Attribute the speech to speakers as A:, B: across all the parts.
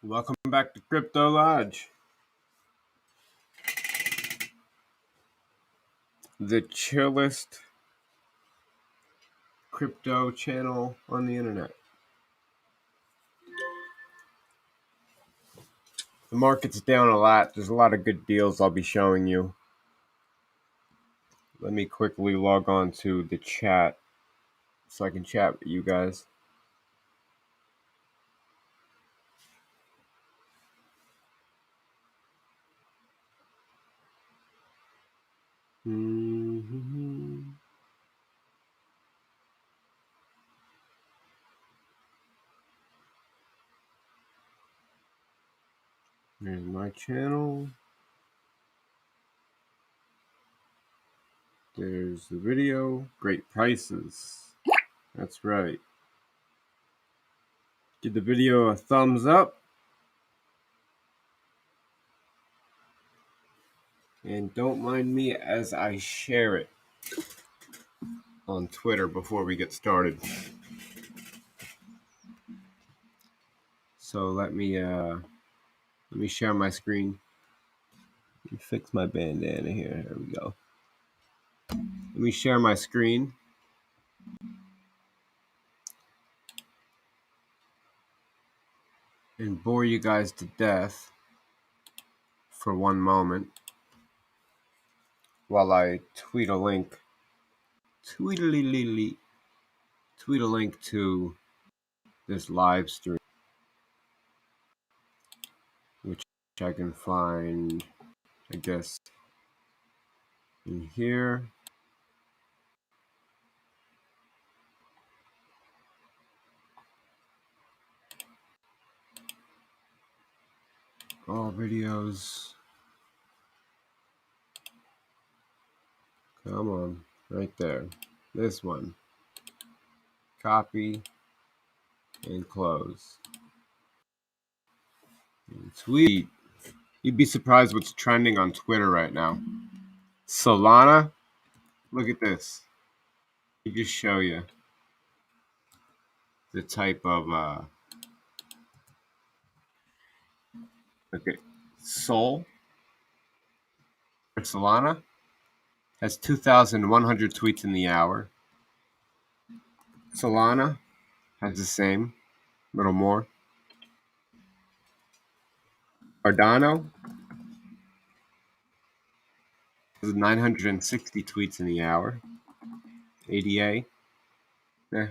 A: Welcome back to Crypto Lodge, the chillest crypto channel on the internet. The market's down a lot. There's a lot of good deals I'll be showing you. Let me quickly log on to the chat so I can chat with you guys. Here's my channel. There's the video. Great prices. That's right. Give the video a thumbs up. And don't mind me as I share it on Twitter before we get started. So let me share my screen. Let me fix my bandana here. There we go. Let me share my screen. And bore you guys to death for one moment while I tweet a link. Tweet a link to this live stream, which I can find, I guess, in here. All videos. Come on, right there. This one. Copy and close. And tweet. You'd be surprised what's trending on Twitter right now. Solana. Look at this. Let me just show you the type of okay. Sol or Solana has 2,100 tweets in the hour. Solana has the same, a little more. Cardano has 960 tweets in the hour. ADA. Yeah.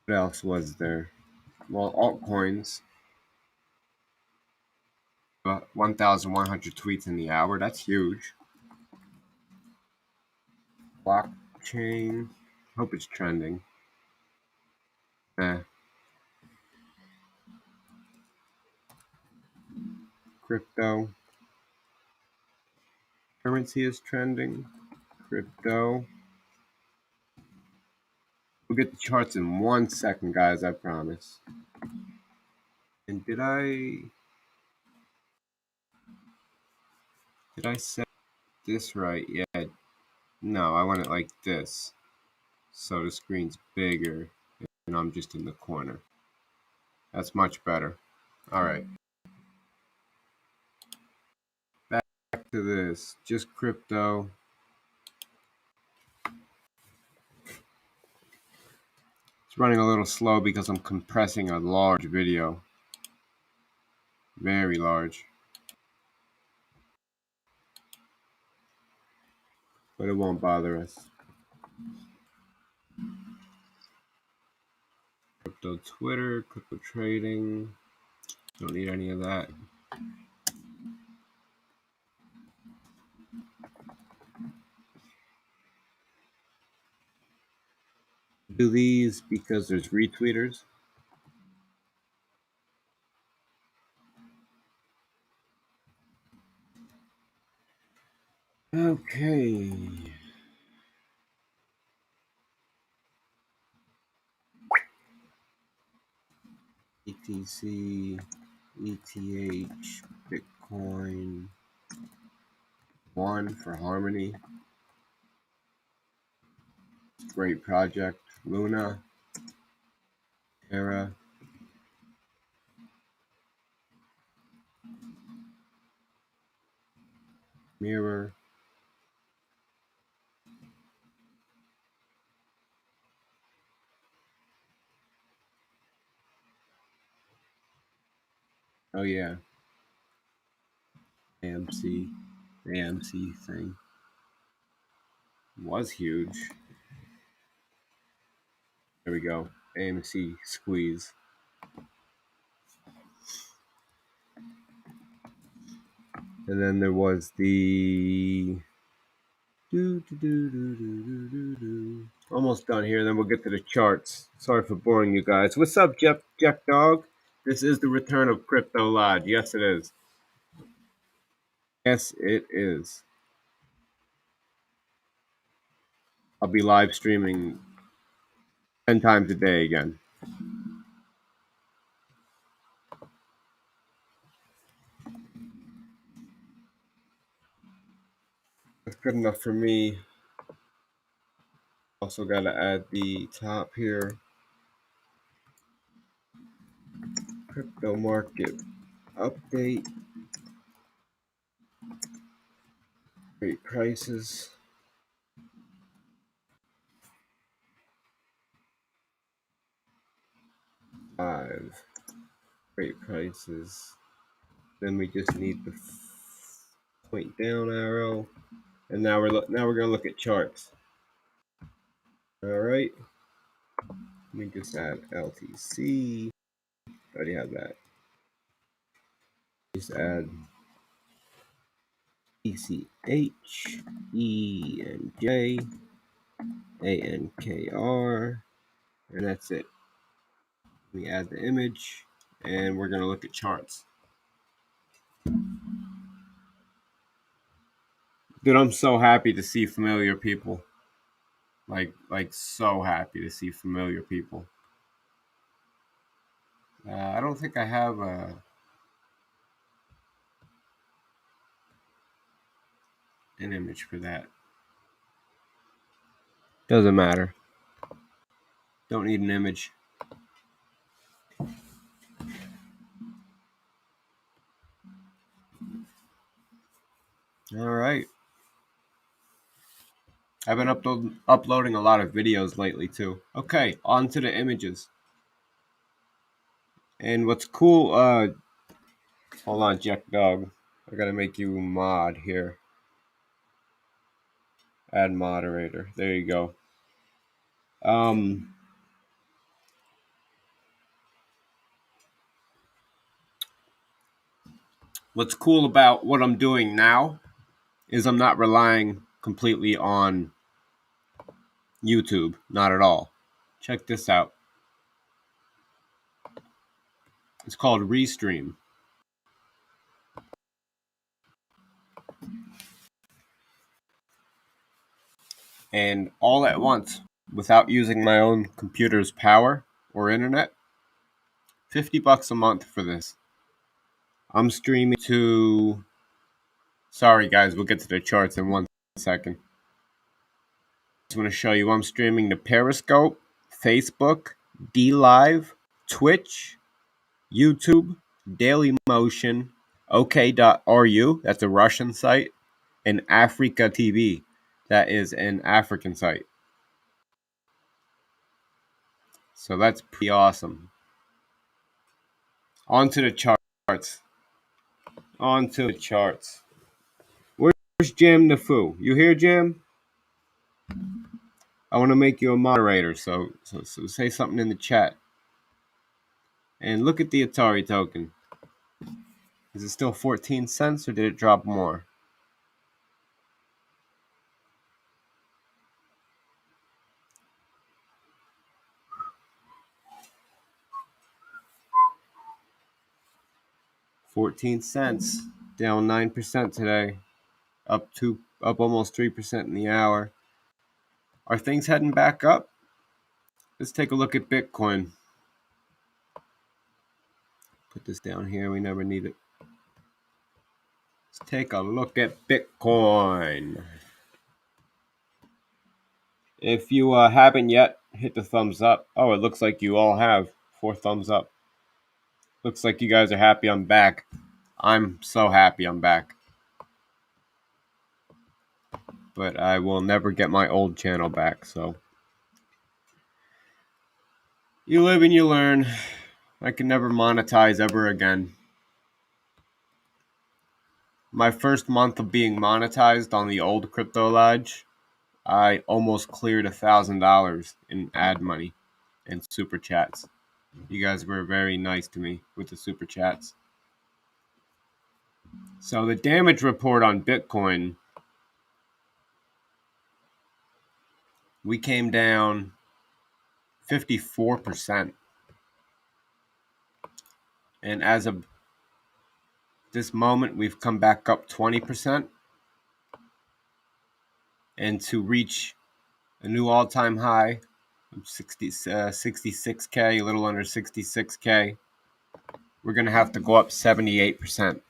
A: What else was there? Well, altcoins. 1,100 tweets in the hour. That's huge. Blockchain. Hope it's trending. Crypto. Currency is trending. Crypto. We'll get the charts in 1 second, guys, I promise. And did I set this right? Yeah. No, I want it like this. So the screen's bigger and I'm just in the corner. That's much better. All right. Back to this. Just crypto. It's running a little slow because I'm compressing a large video. Very large. But it won't bother us. Crypto Twitter, crypto trading. Don't need any of that. Do these because there's retweeters. Okay. ETC, ETH, Bitcoin, 1 for Harmony. Great project. Luna, Terra, Mirror. Oh yeah, AMC, AMC thing was huge. There we go. AMC squeeze. And then there was the almost done here. Then we'll get to the charts. Sorry for boring you guys. What's up, Jeff Dog? This is the return of Crypto Lodge. Yes, it is. Yes, it is. I'll be live streaming 10 times a day again. That's good enough for me. Also got to add the top here. Crypto market update. Great prices. Five. Great prices. Then we just need the point down arrow. And now we're gonna look at charts. All right. Let me just add LTC. Already have that. Just add ECH, ENJ, ANKR, and that's it. We add the image, and we're gonna look at charts. Dude, I'm so happy to see familiar people. Like so happy to see familiar people. I don't think I have an image for that. Doesn't matter. Don't need an image. All right. I've been uploading a lot of videos lately too. Okay, on to the images. And what's cool, hold on, Jack Dog. I gotta make you mod here. Add moderator. There you go. What's cool about what I'm doing now is I'm not relying completely on YouTube. Not at all. Check this out. It's called Restream. And all at once, without using my own computer's power or internet, $50 a month for this. I'm streaming to... Sorry guys, we'll get to the charts in 1 second. I just want to show you I'm streaming to Periscope, Facebook, DLive, Twitch, YouTube, Dailymotion, OK.ru, that's a Russian site, and Africa TV, that is an African site. So that's pretty awesome. On to the charts. On to the charts. Where's Jam the Foo? You here, Jam? I want to make you a moderator, so say something in the chat. And look at the Atari token. Is it still 14 cents or did it drop more? $0.14, down 9% today, up almost 3% in the hour. Are things heading back up? Let's take a look at Bitcoin. Put this down here. We never need it. Let's take a look at Bitcoin. If you haven't yet, hit the thumbs up. Oh, it looks like you all have 4 thumbs up. Looks like you guys are happy I'm back. I'm so happy I'm back. But I will never get my old channel back, so. You live and you learn. I can never monetize ever again. My first month of being monetized on the old Crypto Lodge, I almost cleared $1,000 in ad money and super chats. You guys were very nice to me with the super chats. So the damage report on Bitcoin, we came down 54%. And as of this moment, we've come back up 20%. And to reach a new all-time high of 66K, a little under 66K, we're going to have to go up 78%.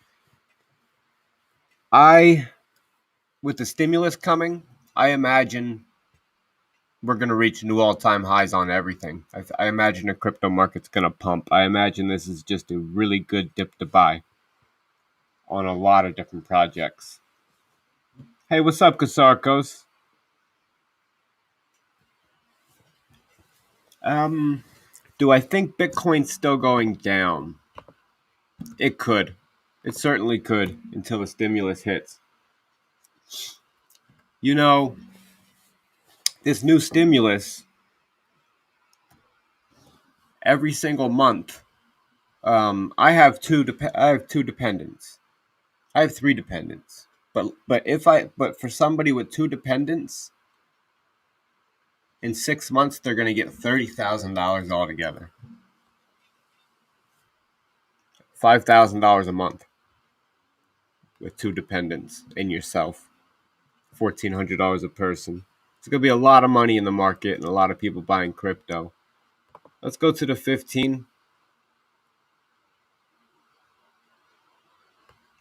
A: With the stimulus coming, I imagine we're going to reach new all-time highs on everything. I imagine the crypto market's going to pump. I imagine this is just a really good dip to buy on a lot of different projects. Hey, what's up, Kasarkos? Do I think Bitcoin's still going down? It could. It certainly could until the stimulus hits. You know, this new stimulus, every single month, I have two dependents. I have 3 dependents. But for somebody with 2 dependents, in 6 months they're going to get $30,000 altogether. $5,000 a month with 2 dependents and yourself. $1,400 a person. It's going to be a lot of money in the market and a lot of people buying crypto. Let's go to the 15.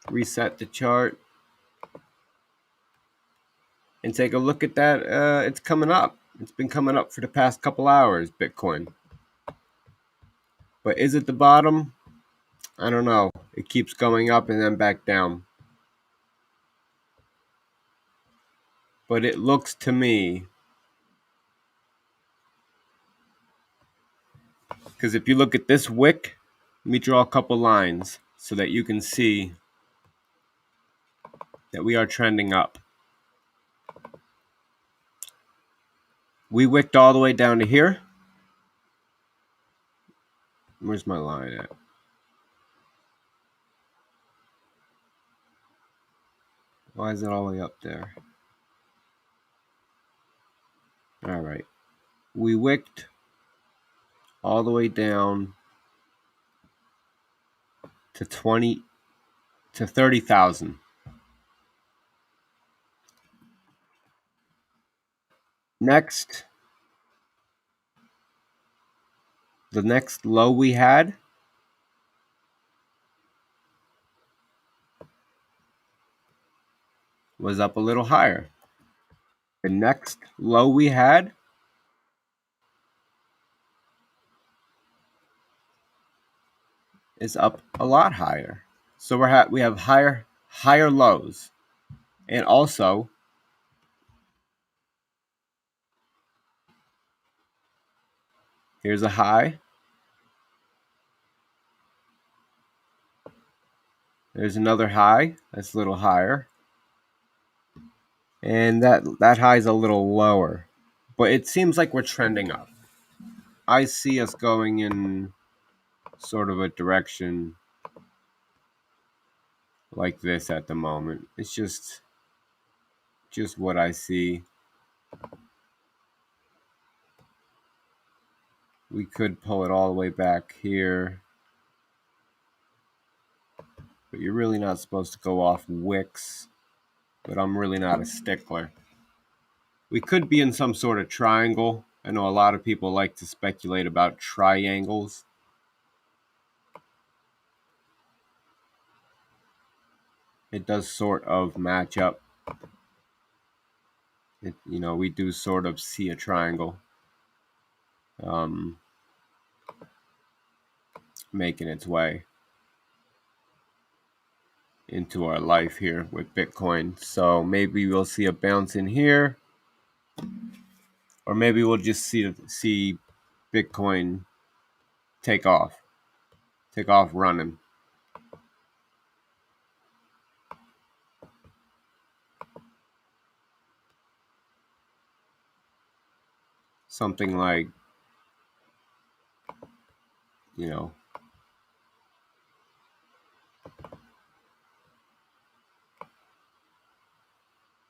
A: Reset the chart. And take a look at that. It's coming up. It's been coming up for the past couple hours, Bitcoin. But is it the bottom? I don't know. It keeps going up and then back down. But it looks to me, because if you look at this wick, let me draw a couple lines so that you can see that we are trending up. We wicked all the way down to here. Where's my line at? Why is it all the way up there? All right. We wicked all the way down to 30,000. Next, the next low we had was up a little higher. The next low we had is up a lot higher. So we have higher lows. And also, here's a high. There's another high. That's a little higher. And that high is a little lower. But it seems like we're trending up. I see us going in sort of a direction like this at the moment. It's just what I see. We could pull it all the way back here. But you're really not supposed to go off wicks. But I'm really not a stickler. We could be in some sort of triangle. I know a lot of people like to speculate about triangles. It does sort of match up. we do sort of see a triangle making its way into our life here with Bitcoin. So maybe we'll see a bounce in here, or maybe we'll just see Bitcoin take off running. Something like,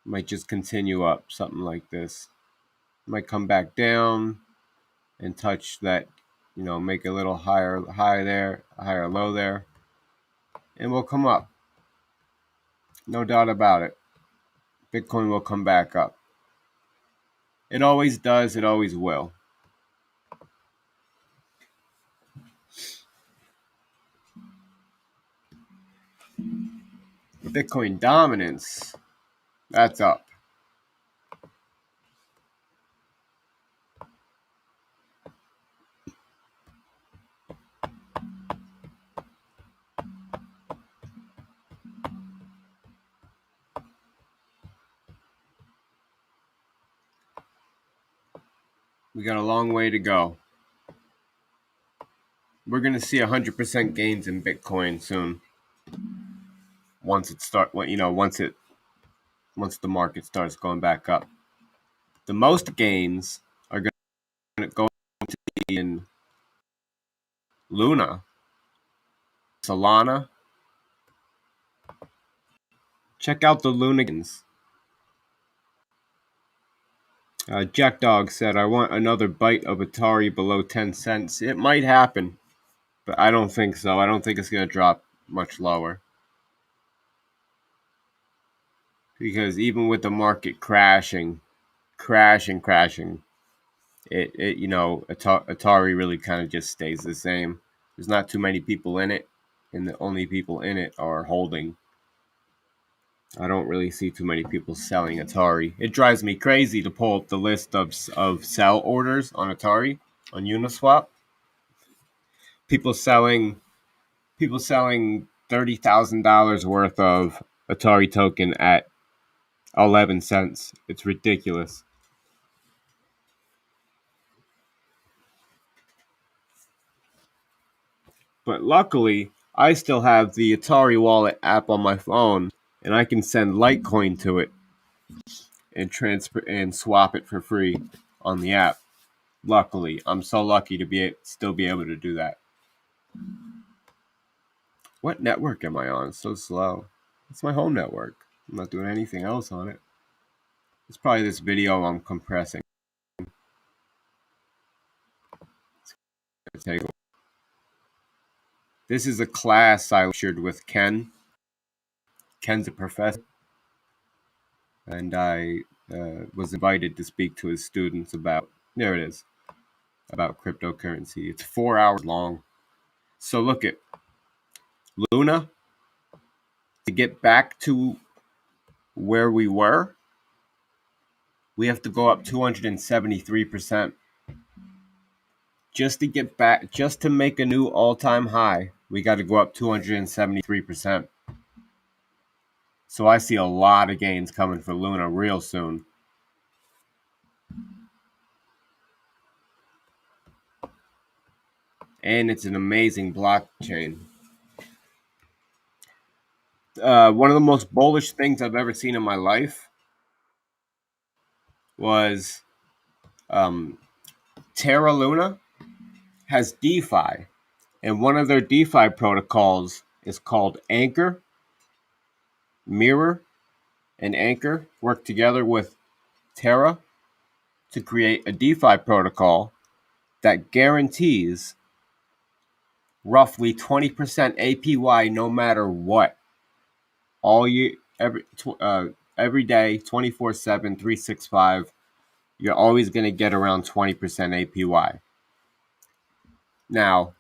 A: might just continue up, something like this. Might come back down and touch that, make a little higher high there, a higher low there, and we'll come up. No doubt about it. Bitcoin will come back up. It always does. It always will. Bitcoin dominance, that's up. We got a long way to go. We're going to see 100% gains in Bitcoin soon. Once the market starts going back up. The most gains are going to go in Luna, Solana. Check out the Luna gains. Jack Dog said, I want another bite of Atari below 10 cents. It might happen, but I don't think so. I don't think it's going to drop much lower. Because even with the market crashing, Atari really kind of just stays the same. There's not too many people in it, and the only people in it are holding. I don't really see too many people selling Atari. It drives me crazy to pull up the list of sell orders on Atari on Uniswap. People selling $30,000 worth of Atari token at 11 cents. It's ridiculous. But luckily, I still have the Atari Wallet app on my phone, and I can send Litecoin to it and transfer and swap it for free on the app. Luckily, I'm so lucky to still be able to do that. What network am I on? It's so slow. It's my home network. I'm not doing anything else on it. It's probably this video I'm compressing. This is a class I lectured with Ken. Ken's a professor, and I was invited to speak to his students about cryptocurrency. It's 4 hours long. So look at Luna. To get back to where we were, we have to go up 273%. Just to make a new all-time high, we got to go up 273%. So I see a lot of gains coming for Luna real soon. And it's an amazing blockchain. One of the most bullish things I've ever seen in my life was Terra Luna has DeFi, and one of their DeFi protocols is called Anchor. Mirror and Anchor work together with Terra to create a DeFi protocol that guarantees roughly 20% APY no matter what. All year, every day, 24/7, 365, you're always going to get around 20% APY. Now,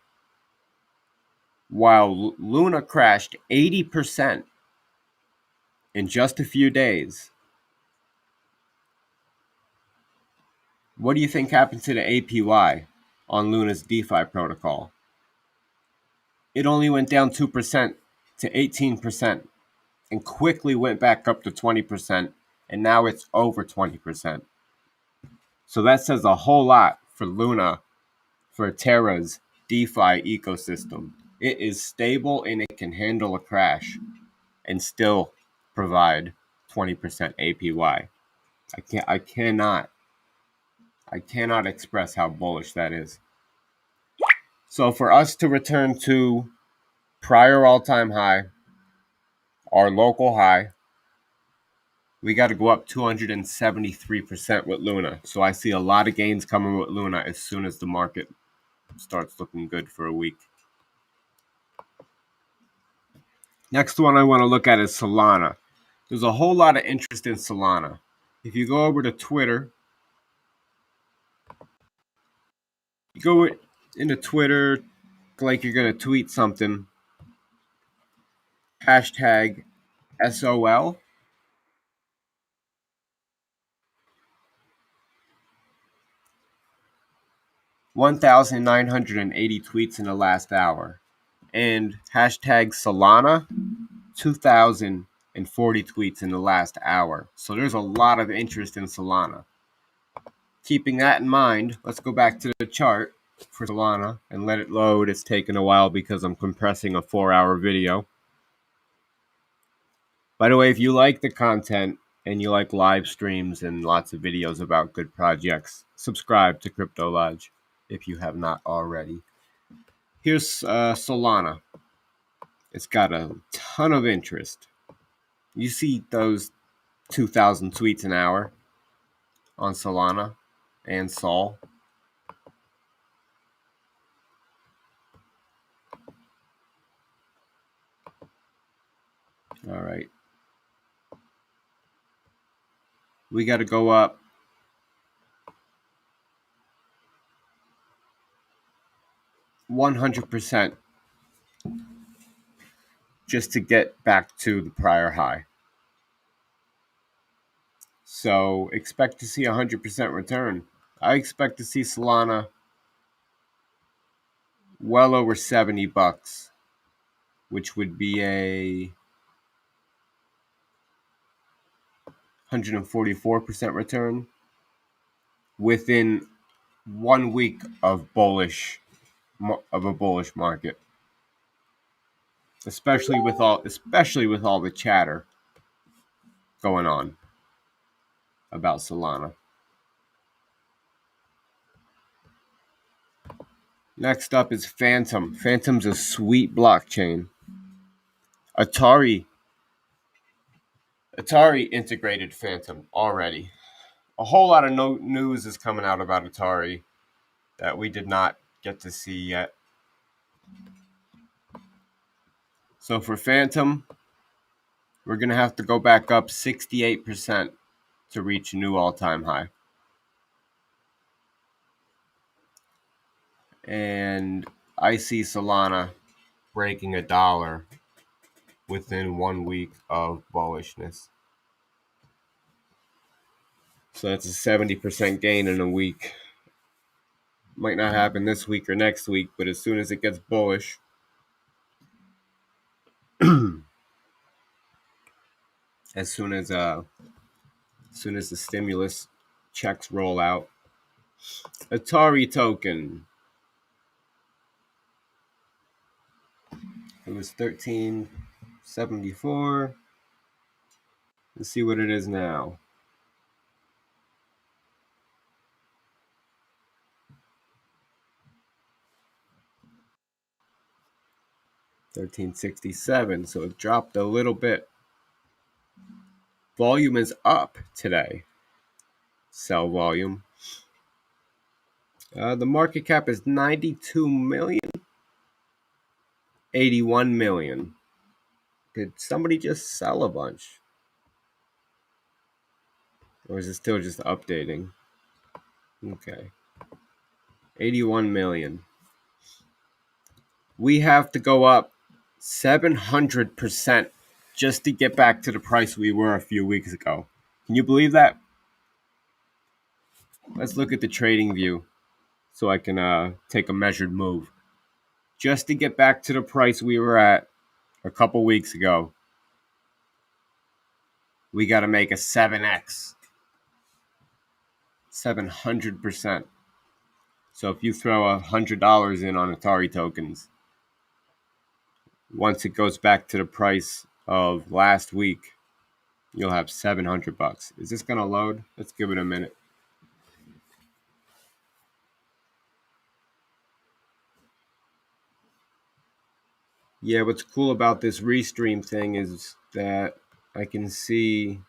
A: while Luna crashed 80% in just a few days, What do you think happened to the APY on Luna's DeFi protocol? It only went down 2% to 18% and quickly went back up to 20%, and now it's over 20%. So that says a whole lot for Luna, for Terra's DeFi ecosystem. It is stable and it can handle a crash and still provide 20% APY. I cannot express how bullish that is. So for us to return to prior all-time high, our local high, we got to go up 273% with Luna. So I see a lot of gains coming with Luna as soon as the market starts looking good for a week. Next one I want to look at is Solana. There's a whole lot of interest in Solana. If you go over to Twitter, you go into Twitter like you're going to tweet something, hashtag SOL. 1,980 tweets in the last hour. And hashtag Solana, 2,040 tweets in the last hour. So there's a lot of interest in Solana. Keeping that in mind, let's go back to the chart for Solana and let it load. It's taken a while because I'm compressing a 4-hour video. By the way, if you like the content and you like live streams and lots of videos about good projects, subscribe to Crypto Lodge if you have not already. Here's Solana. It's got a ton of interest. You see those 2,000 tweets an hour on Solana and Sol. All right. We got to go up 100% just to get back to the prior high. So expect to see 100% return. I expect to see Solana well over $70, which would be a 144% return within 1 week of a bullish market, especially with all the chatter going on about Solana. Next up is Phantom. Phantom's a sweet blockchain. Atari integrated Phantom already. A whole lot of news is coming out about Atari that we did not get to see yet. So for Phantom, we're going to have to go back up 68% to reach a new all-time high. And I see Solana breaking $1 within 1 week of bullishness. So that's a 70% gain in a week. Might not happen this week or next week, but as soon as it gets bullish, as soon as the stimulus checks roll out. Atari token. It was 1374. Let's see what it is now. $13.67, so it dropped a little bit. Volume is up today. Sell volume. The market cap is 92 million. 81 million. Did somebody just sell a bunch? Or is it still just updating? Okay. 81 million. We have to go up 700% just to get back to the price we were a few weeks ago. Can you believe that? let's look at the trading view so I can take a measured move. Just to get back to the price we were at a couple weeks ago, we got to make a 7x, 700%. So if you throw $100 in on Atari tokens, once it goes back to the price of last week, you'll have $700. Is this gonna load? Let's give it a minute. Yeah, what's cool about this restream thing is that I can see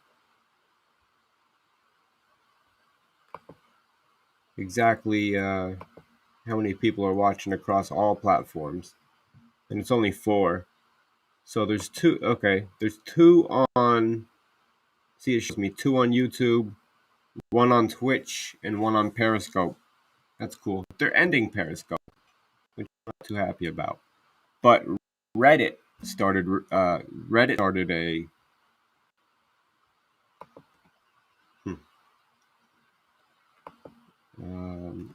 A: exactly how many people are watching across all platforms, and it's only 4. So there's 2. Okay, there's 2 on. See, it shows me 2 on YouTube, 1 on Twitch, and 1 on Periscope. That's cool. They're ending Periscope, which I'm not too happy about. But Reddit started. Reddit started a.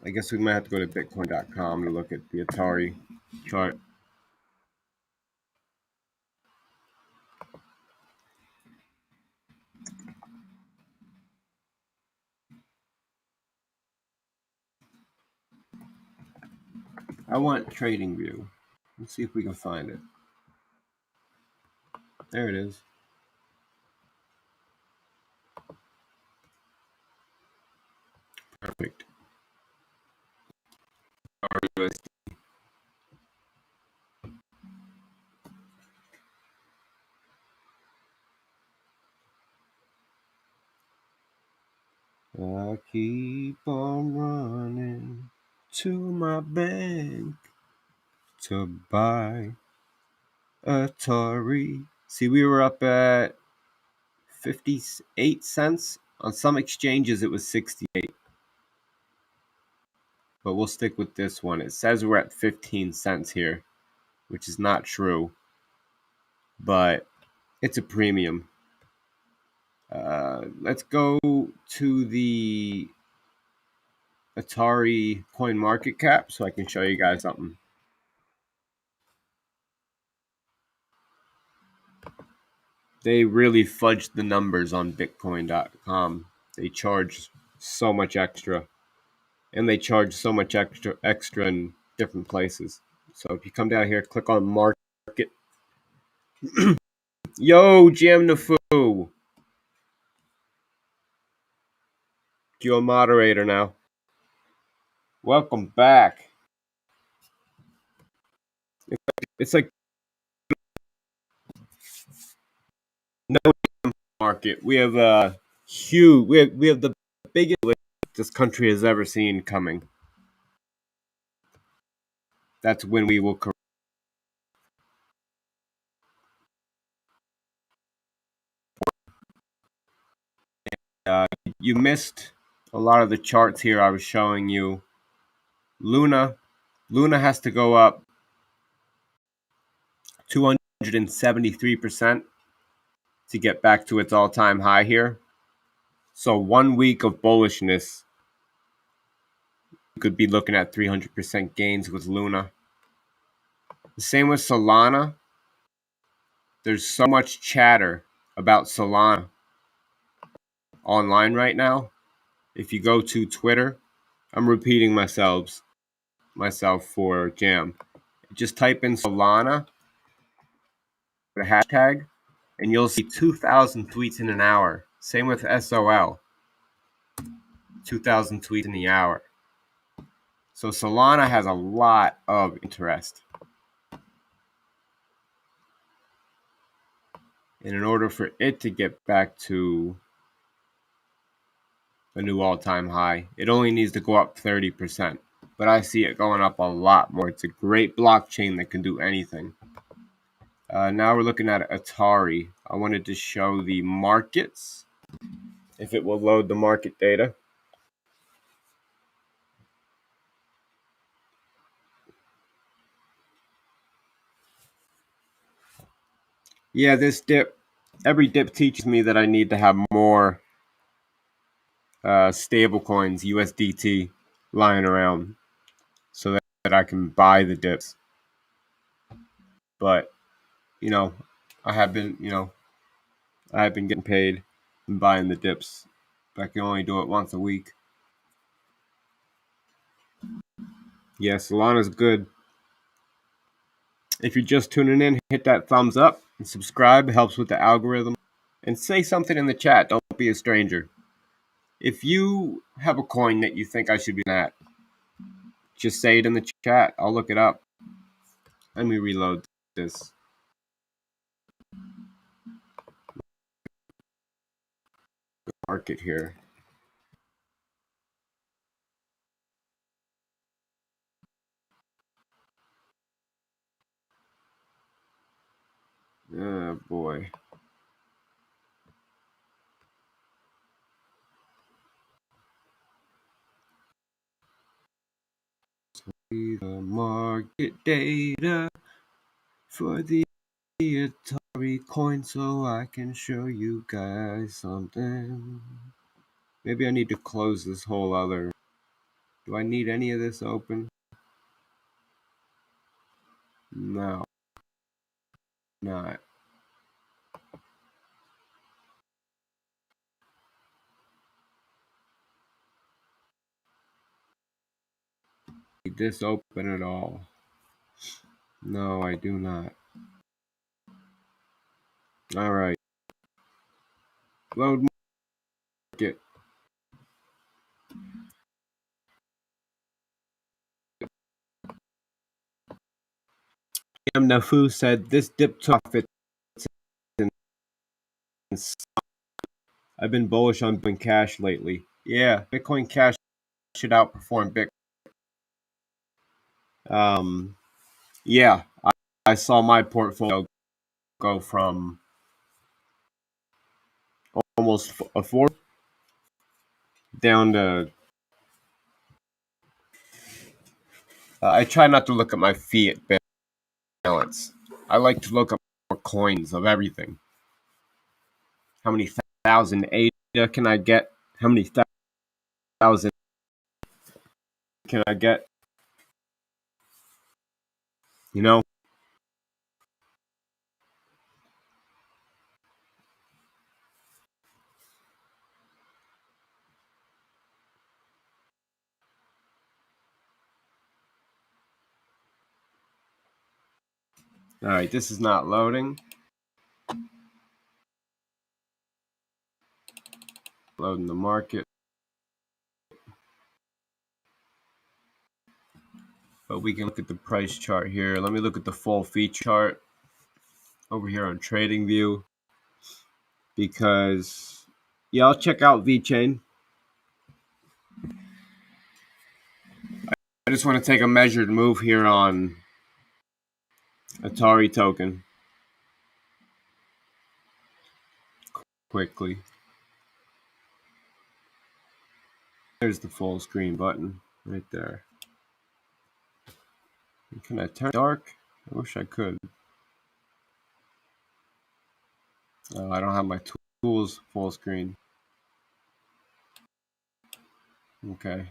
A: I guess we might have to go to Bitcoin.com to look at the Atari chart. I want Trading View. Let's see if we can find it. There it is. Perfect. I keep on running to my bank to buy Atari. See, we were up at 58 cents. On some exchanges, it was 68. But we'll stick with this one. It says we're at 15 cents here, which is not true. But it's a premium. Let's go to the Atari coin market cap so I can show you guys something. They really fudged the numbers on Bitcoin.com. They charge so much extra, and they charge so much extra in different places. So if you come down here, click on market. Yo, Jam Nafu, you're a moderator now. Welcome back. It's like no market. We have a huge. We have the biggest this country has ever seen coming. That's when we will. You missed a lot of the charts here. I was showing you. Luna has to go up 273% to get back to its all-time high here. So 1 week of bullishness, you could be looking at 300% gains with Luna. The same with Solana. There's so much chatter about Solana online right now. If you go to Twitter, I'm repeating myself for Jam. Just type in Solana, the hashtag, and you'll see 2,000 tweets in an hour. Same with SOL, 2,000 tweets in the hour. So Solana has a lot of interest. And in order for it to get back to a new all-time high, it only needs to go up 30%. But I see it going up a lot more. It's a great blockchain that can do anything. Now we're looking at Atari. I wanted to show the markets, if it will load the market data. Yeah, this dip, every dip teaches me that I need to have more stable coins, USDT, lying around so that I can buy the dips. But, I have been getting paid and buying the dips. But I can only do it once a week. Yeah, Solana's good. If you're just tuning in, hit that thumbs up and subscribe. It helps with the algorithm. And say something in the chat. Don't be a stranger. If you have a coin that you think I should be at, just say it in the chat. I'll look it up. Let me reload this. Market here. Oh boy. The market data for the Atari coin so I can show you guys something. Maybe I need to close this whole other. Do I need any of this open? No. Not. Need this open at all? No, I do not. Alright. Load market. Nafu said this dip profit. I've been bullish on Bitcoin Cash lately. Yeah, Bitcoin Cash should outperform Bitcoin. Yeah, I saw my portfolio go from almost a fourth down to. I try not to look at my fiat balance. I like to look at more coins of everything. How many thousand ADA can I get? How many thousand can I get? You know? All right, this is not loading. Loading the market. But we can look at the price chart here. Let me look at the full feature chart over here on TradingView. Because, yeah, I'll check out VeChain. I just want to take a measured move here on Atari token. Quickly. There's the full screen button right there. Can I turn dark? I wish I could. Oh, I don't have my tools full screen. Okay.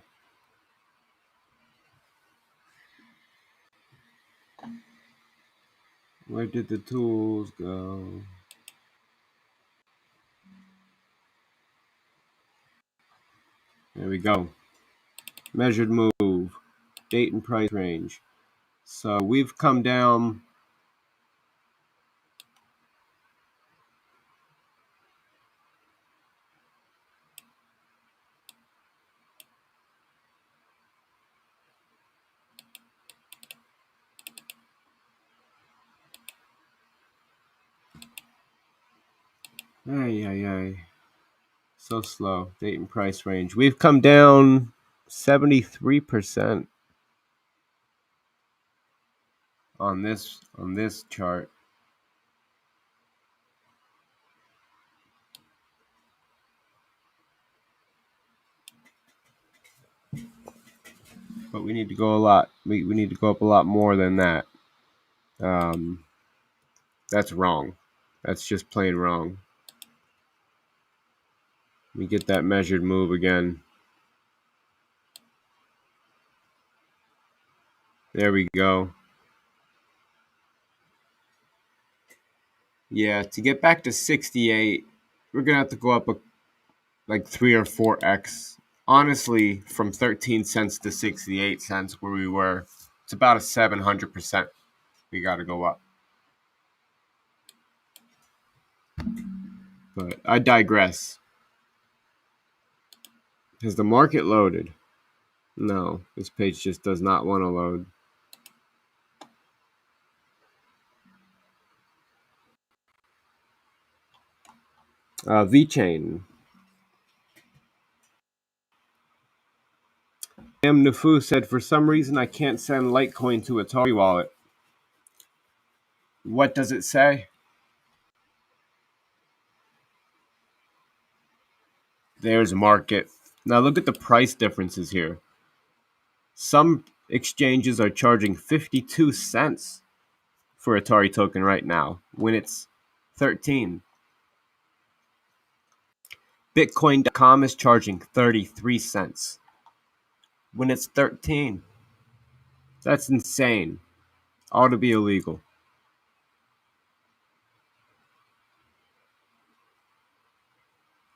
A: Where did the tools go? There we go. Measured move. Date and price range. So we've come down. Ay. So slow. Date and price range. We've come down 73% on this chart. But we need to go a lot. We need to go up a lot more than that. That's wrong. That's just plain wrong. Let me get that measured move again. There we go. Yeah, to get back to 68, we're going to have to go up like 3 or 4x. Honestly, from 13 cents to 68 cents where we were, it's about a 700%. We got to go up. But I digress. Has the market loaded? No, this page just does not want to load. VeChain. Nufu said, for some reason I can't send Litecoin to Atari wallet. What does it say? There's market. Now look at the price differences here. Some exchanges are charging 52 cents for Atari token right now when it's 13. Bitcoin.com is charging 33 cents when it's 13. That's insane. Ought to be illegal.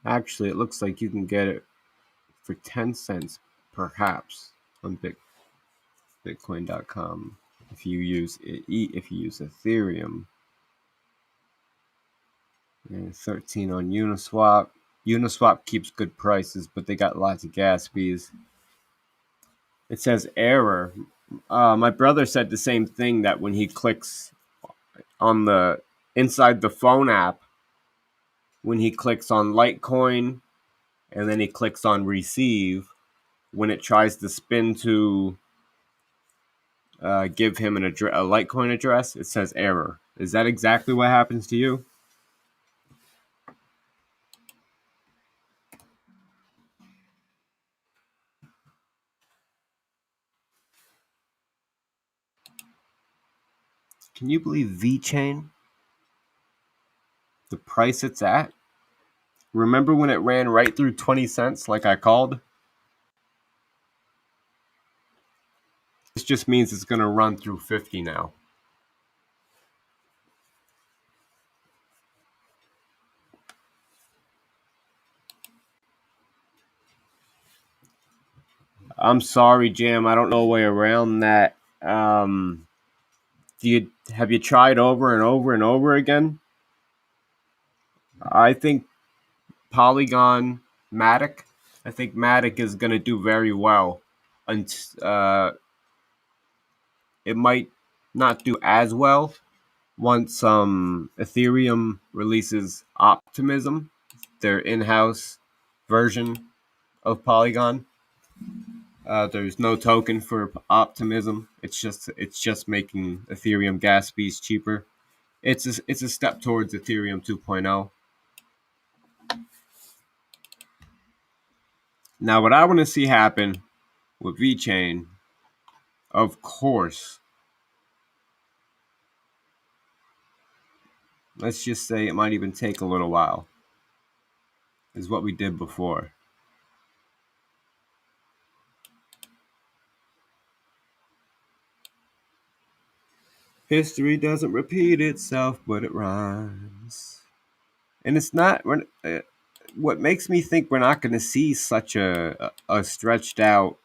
A: Actually, it looks like you can get it for 10 cents, perhaps, on Bitcoin.com if you use Ethereum. And 13 on Uniswap. Uniswap keeps good prices, but they got lots of gas fees. It says error. My brother said the same thing, that when he clicks on the inside the phone app, when he clicks on Litecoin and then he clicks on receive, when it tries to spin to give him a Litecoin address, it says error. Is that exactly what happens to you? Can you believe VeChain? The price it's at? Remember when it ran right through 20 cents like I called? This just means it's going to run through 50 now. I'm sorry, Jam. I don't know a way around that. Have you tried over and over and over again? I think Polygon Matic. I think Matic is going to do very well. And it might not do as well once Ethereum releases Optimism, their in-house version of Polygon. There's no token for Optimism. It's just making Ethereum gas fees cheaper. It's a step towards Ethereum 2.0. Now, what I want to see happen with VeChain, of course, let's just say it might even take a little while, is what we did before. History doesn't repeat itself, but it rhymes. And it's not. What makes me think we're not going to see such a stretched out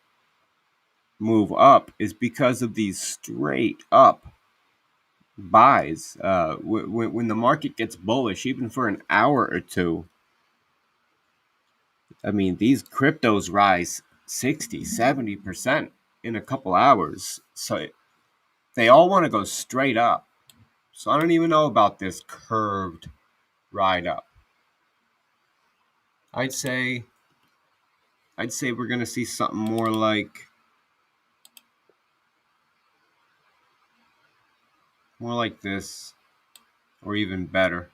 A: move up is because of these straight up buys. When the market gets bullish, even for an hour or two, I mean, these cryptos rise 60, 70% in a couple hours. So they all want to go straight up. So I don't even know about this curved ride up. I'd say we're going to see something more like this, or even better.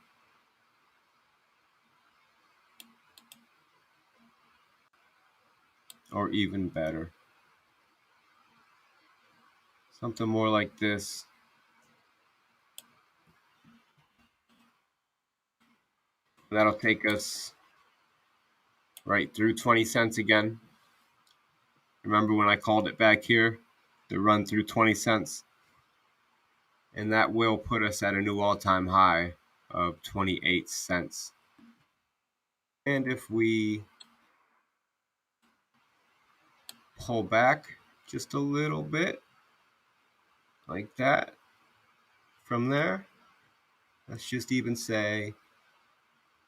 A: Or even better. Something more like this. That'll take us right through 20 cents again. Remember when I called it back here? The run through 20 cents. And that will put us at a new all-time high of 28 cents. And if we pull back just a little bit, like that, from there, let's just even say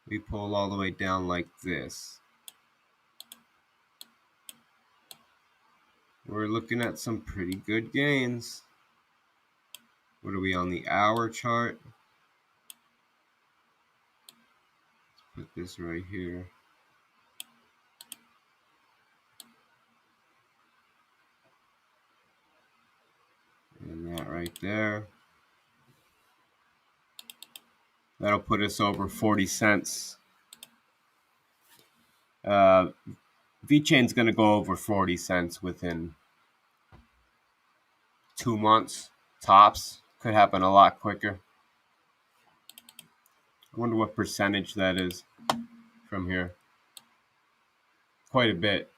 A: we pull all the way down like this. We're looking at some pretty good gains. What are we on the hour chart? Let's put this right here. And that right there. That'll put us over 40 cents. VeChain's going to go over 40 cents within 2 months, tops. Could happen a lot quicker. I wonder what percentage that is from here. Quite a bit.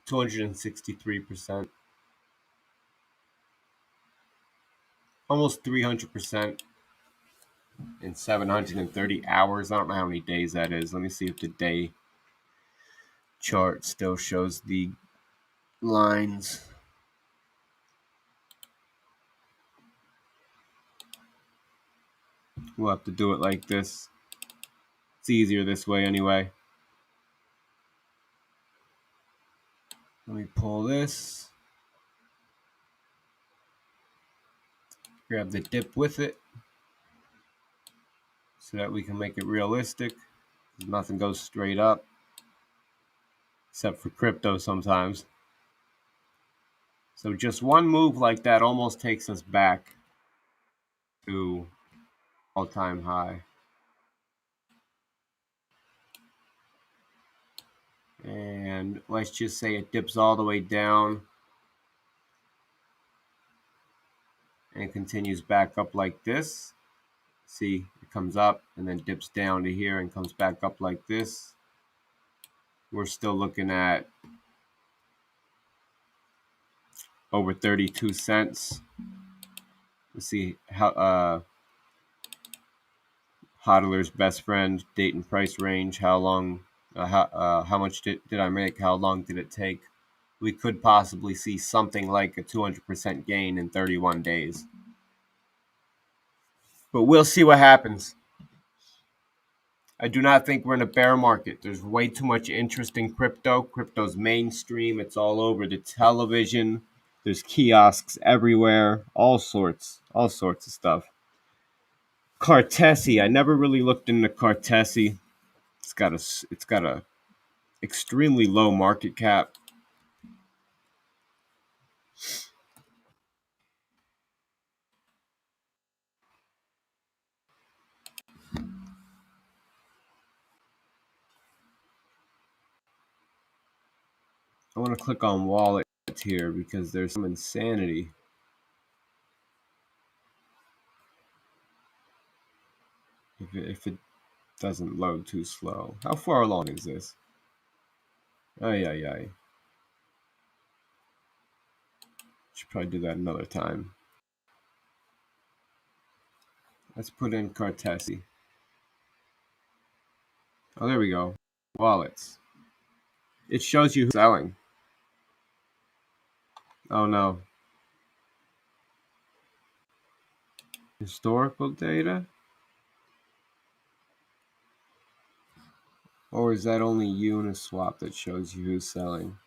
A: 263%. Almost 300% in 730 hours. I don't know how many days that is. Let me see if the day chart still shows the lines. We'll have to do it like this. It's easier this way anyway. Let me pull this. Grab the dip with it so that we can make it realistic. Nothing goes straight up except for crypto sometimes. So just one move like that almost takes us back to all-time high. And let's just say it dips all the way down and continues back up like this. See, it comes up and then dips down to here and comes back up like this. We're still looking at over 32 cents. Let's see how hodler's best friend, date and price range, how long, how much did I make, how long did it take? We could possibly see something like a 200% gain in 31 days. But we'll see what happens. I do not think we're in a bear market. There's way too much interest in crypto. Crypto's mainstream. It's all over the television. There's kiosks everywhere. All sorts of stuff. Cartesi. I never really looked into Cartesi. It's got a extremely low market cap. I want to click on wallet here because there's some insanity. If it doesn't load too slow. How far along is this? Ay. Should probably do that another time. Let's put in Cartesi. Oh, there we go. Wallets. It shows you who's selling. Oh no. Historical data? Or is that only Uniswap that shows you who's selling?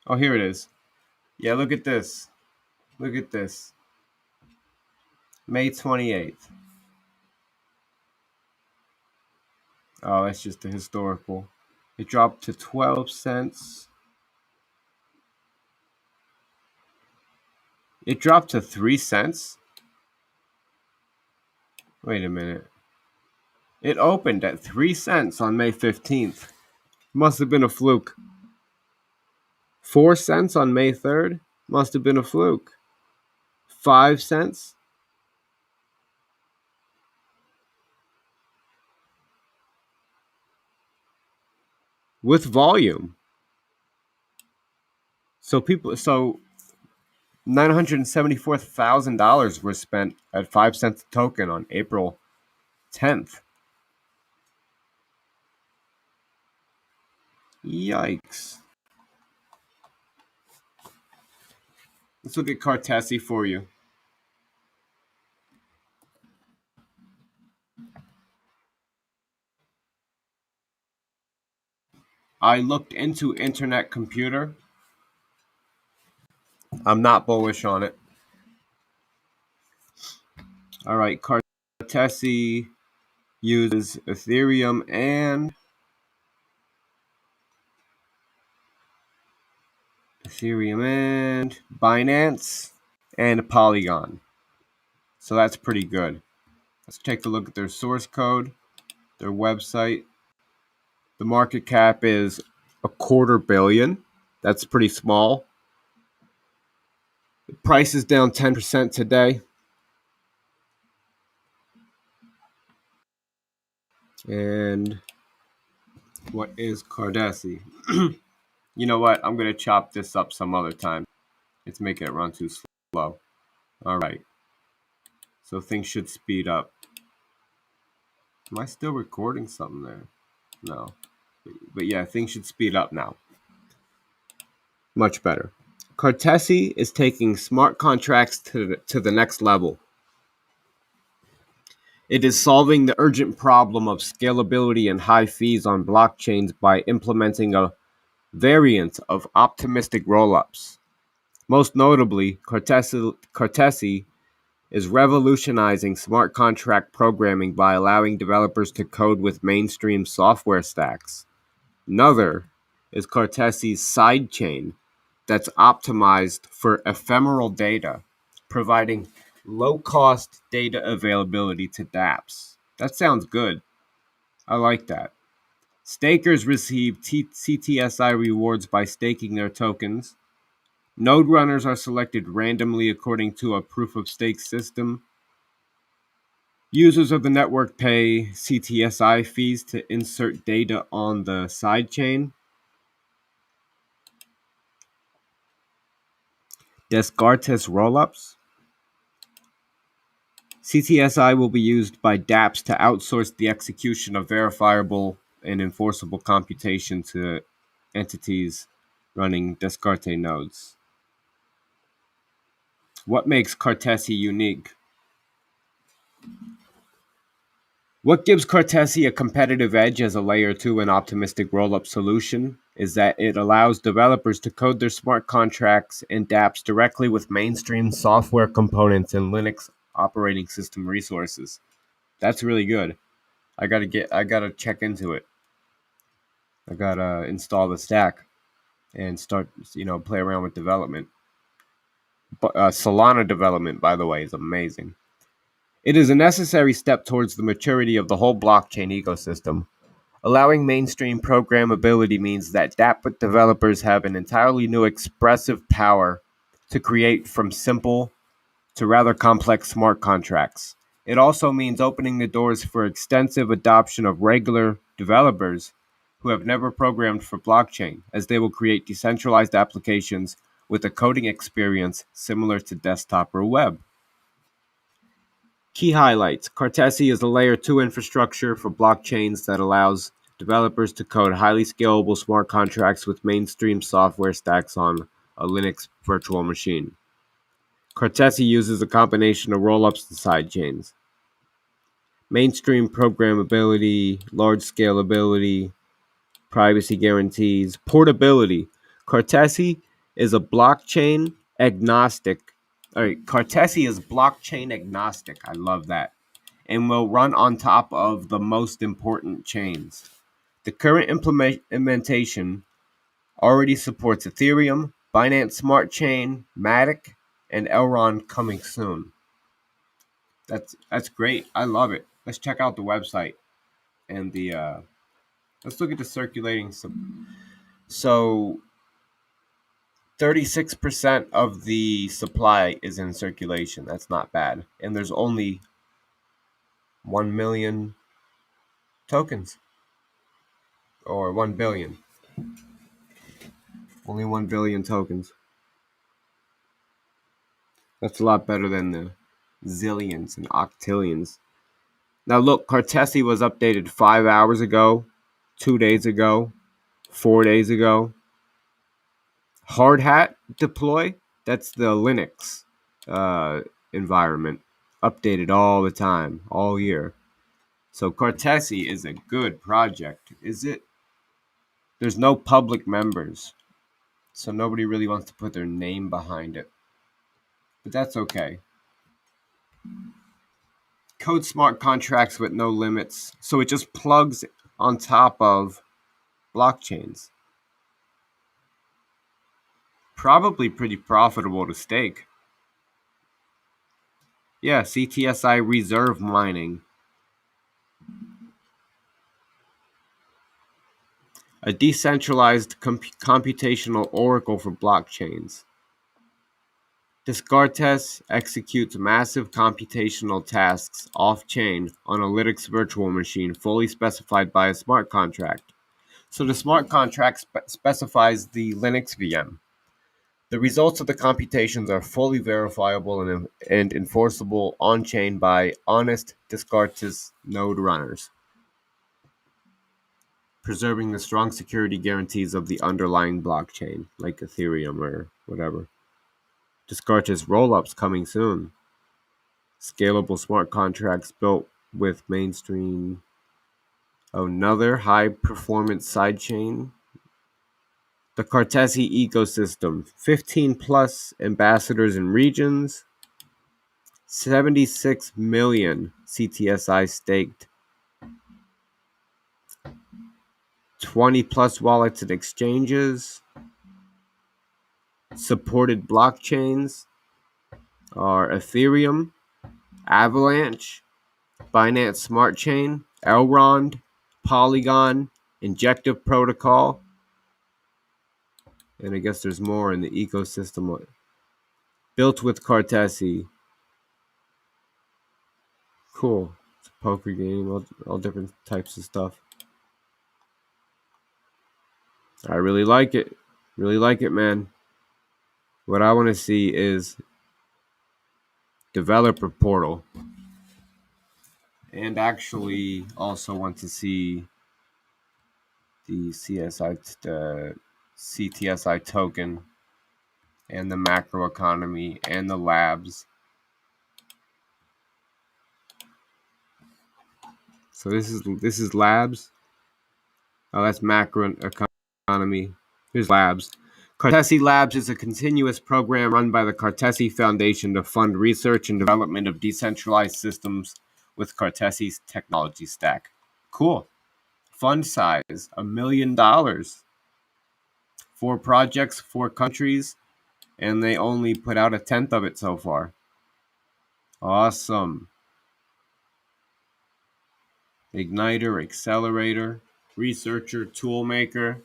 A: Oh, here it is. Yeah, look at this. Look at this. May 28th. Oh, that's just the historical. It dropped to 12 cents. It dropped to 3 cents? Wait a minute. It opened at 3 cents on May 15th. Must have been a fluke. 4 cents on May 3rd? Must have been a fluke. 5 cents? with volume. So $974,000 were spent at 5 cents a token on April 10th. Yikes. Let's look at Cartesi for you. I looked into Internet Computer. I'm not bullish on it. All right, Cartesi uses Ethereum and Binance and Polygon. So that's pretty good. Let's take a look at their source code, their website. The market cap is $250 million. That's pretty small. The price is down 10% today. And what is Cardesi? You know what? I'm going to chop this up some other time. It's making it run too slow. All right. So things should speed up. Am I still recording something there? No. But yeah, things should speed up now. Much better. Cartesi is taking smart contracts to the next level. It is solving the urgent problem of scalability and high fees on blockchains by implementing a variant of optimistic rollups. Most notably, Cartesi is revolutionizing smart contract programming by allowing developers to code with mainstream software stacks. Another is Cartesi's sidechain that's optimized for ephemeral data, providing low-cost data availability to dApps. That sounds good. I like that. Stakers receive CTSI rewards by staking their tokens. Node runners are selected randomly according to a proof-of-stake system. Users of the network pay CTSI fees to insert data on the sidechain. Descartes rollups. CTSI will be used by dApps to outsource the execution of verifiable and enforceable computation to entities running Descartes nodes. What makes Cartesi unique? What gives Cartesi a competitive edge as a layer 2 and optimistic rollup solution is that it allows developers to code their smart contracts and dApps directly with mainstream software components and Linux operating system resources. That's really good. I gotta check into it. I gotta install the stack and start, play around with development. But Solana development, by the way, is amazing. It is a necessary step towards the maturity of the whole blockchain ecosystem. Allowing mainstream programmability means that dApp developers have an entirely new expressive power to create from simple to rather complex smart contracts. It also means opening the doors for extensive adoption of regular developers who have never programmed for blockchain, as they will create decentralized applications with a coding experience similar to desktop or web. Key highlights. Cartesi is a layer 2 infrastructure for blockchains that allows developers to code highly scalable smart contracts with mainstream software stacks on a Linux virtual machine. Cartesi uses a combination of rollups and sidechains. Mainstream programmability, large scalability, privacy guarantees, portability. Cartesi is a blockchain agnostic. All right, Cartesi is blockchain agnostic. I love that. And will run on top of the most important chains. The current implementation already supports Ethereum, Binance Smart Chain, Matic, and Elrond coming soon. That's great. I love it. Let's check out the website and let's look at the circulating. So 36% of the supply is in circulation. That's not bad. And there's only 1 million tokens or 1 billion. Only 1 billion tokens. That's a lot better than the zillions and octillions. Now look, Cartesi was updated 5 hours ago, 2 days ago, 4 days ago. Hard hat deploy, that's the Linux uh, environment, updated all the time, all year. So Cartesi is a good project. Is it? There's no public members, so nobody really wants to put their name behind it. But that's okay. Code smart contracts with no limits, so it just plugs on top of blockchains. Probably pretty profitable to stake. Yeah, CTSI reserve mining. A decentralized computational oracle for blockchains. Descartes executes massive computational tasks off-chain on a Linux virtual machine fully specified by a smart contract. So the smart contract specifies the Linux VM. The results of the computations are fully verifiable and enforceable on-chain by honest Descartes node runners, preserving the strong security guarantees of the underlying blockchain, like Ethereum or whatever. Descartes rollups coming soon. Scalable smart contracts built with mainstream. Another high-performance sidechain. The Cartesi ecosystem. 15 plus ambassadors and regions. 76 million CTSI staked. 20 plus wallets and exchanges. Supported blockchains are Ethereum, Avalanche, Binance Smart Chain, Elrond, Polygon, Injective Protocol, and I guess there's more in the ecosystem. Built with Cartesi. Cool. It's a poker game, all different types of stuff. I really like it. Really like it, man. What I want to see is developer portal. And actually also want to see the CTSI token and the macro economy and the labs. So this is labs. Oh, that's macro economy. Here's labs. Cartesi Labs is a continuous program run by the Cartesi Foundation to fund research and development of decentralized systems with Cartesi's technology stack. Cool. Fund size, $1 million. 4 projects, 4 countries, and they only put out 1/10 of it so far. Awesome. Igniter, accelerator, researcher, tool maker.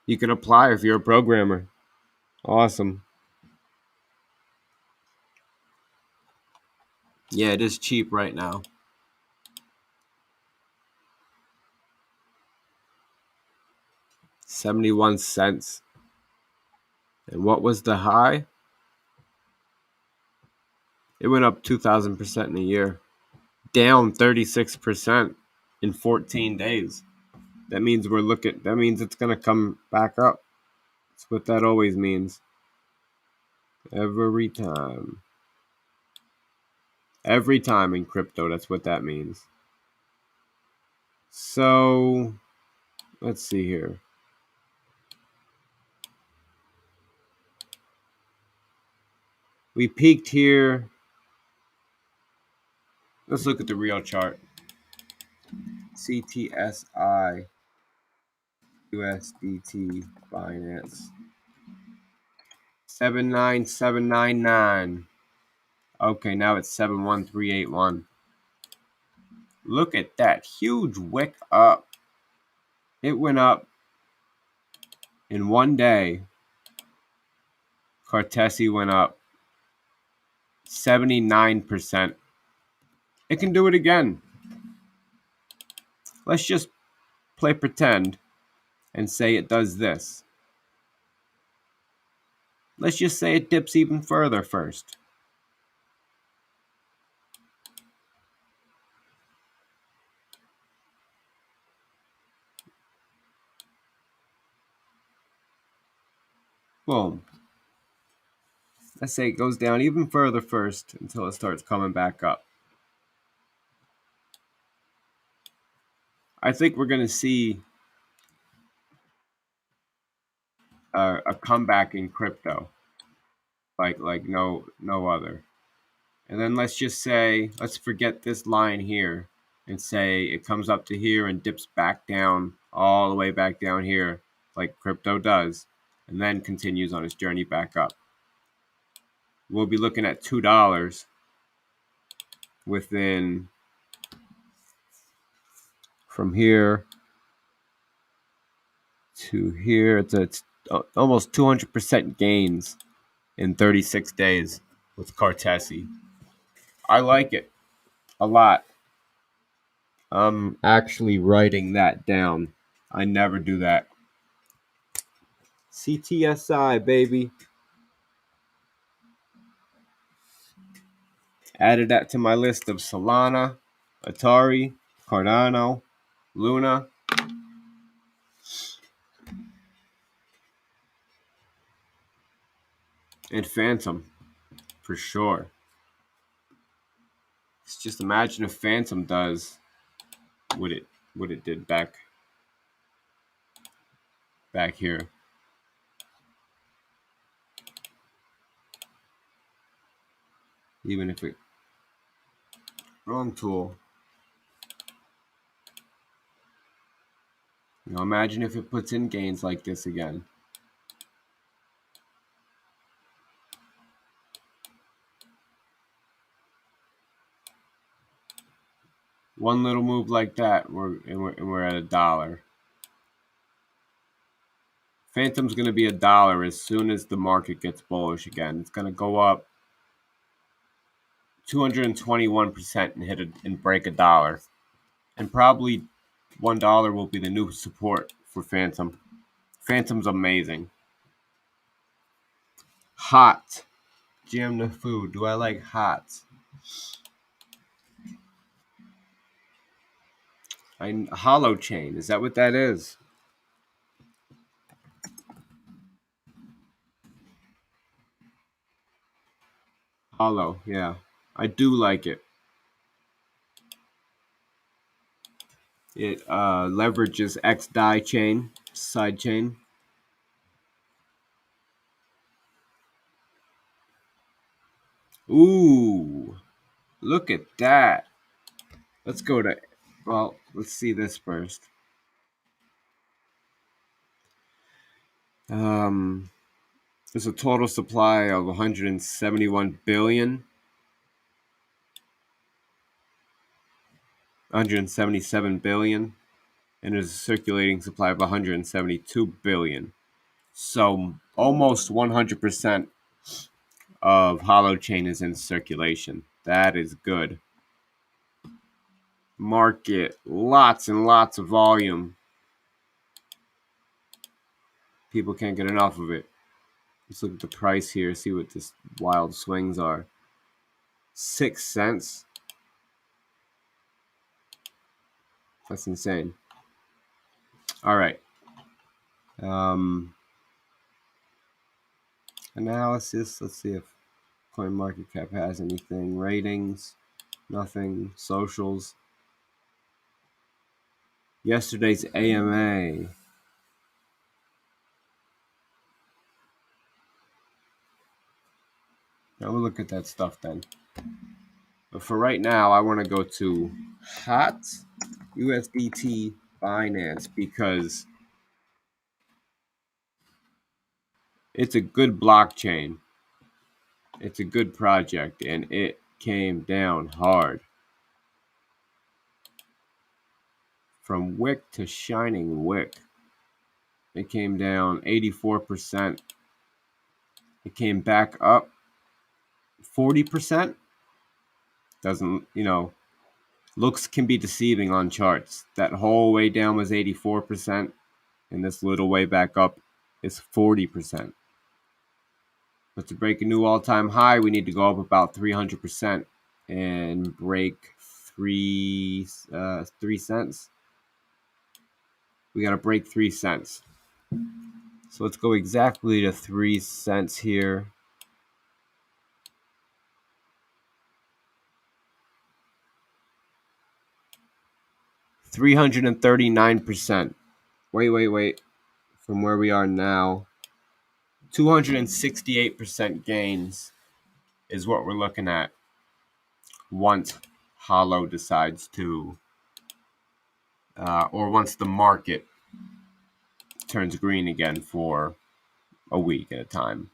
A: You can apply if you're a programmer. Awesome. Yeah, it is cheap right now. 71 cents. And what was the high? It went up 2,000% in a year. Down 36% in 14 days. That means that means it's going to come back up. That's what that always means. Every time. Every time in crypto, that's what that means. So, let's see here. We peaked here. Let's look at the real chart. CTSI USDT Binance 79799. Okay, now it's 71381. Look at that huge wick up. It went up in one day. Cartesi went up 79%. It can do it again. Let's just play pretend and say it does this. Let's just say it dips even further first. Boom. Let's say it goes down even further first until it starts coming back up. I think we're going to see a comeback in crypto, like no other. And then let's just say, let's forget this line here and say it comes up to here and dips back down, all the way back down here, like crypto does, and then continues on its journey back up. We'll be looking at $2 within, from here to here. It's almost 200% gains in 36 days with Cartesi. I like it a lot. I'm actually writing that down. I never do that. CTSI, baby. Added that to my list of Solana, Atari, Cardano, Luna. And Phantom, for sure. Just imagine if Phantom does what it did back here. Even if it wrong tool. You know, imagine if it puts in gains like this again. One little move like that, we're at $1. Phantom's going to be $1 as soon as the market gets bullish again. It's going to go up 221% and hit and break $1. And probably $1 will be the new support for Phantom. Phantom's amazing. Hot. Jam the food. Do I like hot? Hollow chain. Is that what that is? Hollow, yeah. I do like it. It leverages XDAI chain, side chain. Ooh, look at that. Let's go to, well, let's see this first. There's a total supply of 171 billion. 177 billion. And there's a circulating supply of 172 billion. So almost 100% of hollow chain is in circulation. That is good. Market, lots and lots of volume. People can't get enough of it. Let's look at the price here, see what this wild swings are. 6 cents. That's insane. All right. Analysis. Let's see if CoinMarketCap has anything. Ratings. Nothing. Socials. Yesterday's AMA. Now we'll look at that stuff then. But for right now, I want to go to hot USDT Binance because it's a good blockchain. It's a good project, and it came down hard. From wick to shining wick. It came down 84%. It came back up 40%. Doesn't, Looks can be deceiving on charts. That whole way down was 84%, and this little way back up is 40%. But to break a new all-time high, we need to go up about 300% and break 3 cents. We got to break 3 cents. So let's go exactly to 3 cents here. $339%. Wait. From where we are now, 268% gains is what we're looking at once Hollow decides to, or once the market turns green again for a week at a time.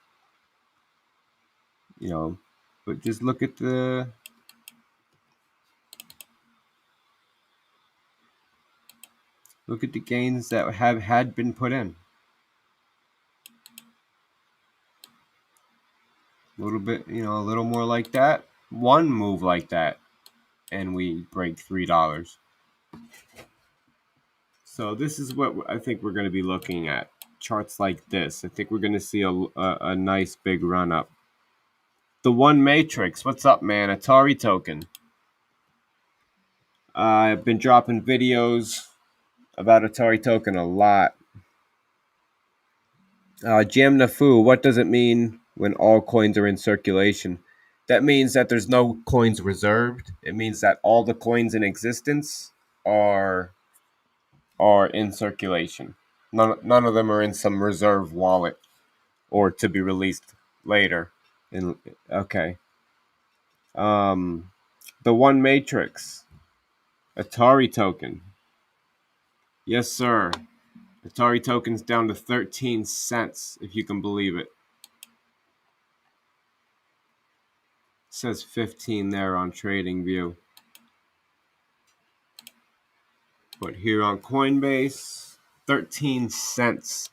A: You know, but just look at the gains that had been put in. A little bit, a little more like that. One move like that, and we break $3. So this is what I think we're going to be looking at. Charts like this. I think we're going to see a nice big run up. The One Matrix. What's up, man? Atari token. I've been dropping videos about Atari token a lot. Jam Nafu, what does it mean when all coins are in circulation? That means that there's no coins reserved. It means that all the coins in existence are in circulation. None of them are in some reserve wallet or to be released later. Okay. The One Matrix. Atari token. Yes, sir. Atari token's down to 13 cents, if you can believe it. It says 15 there on TradingView. But here on Coinbase, 13 cents.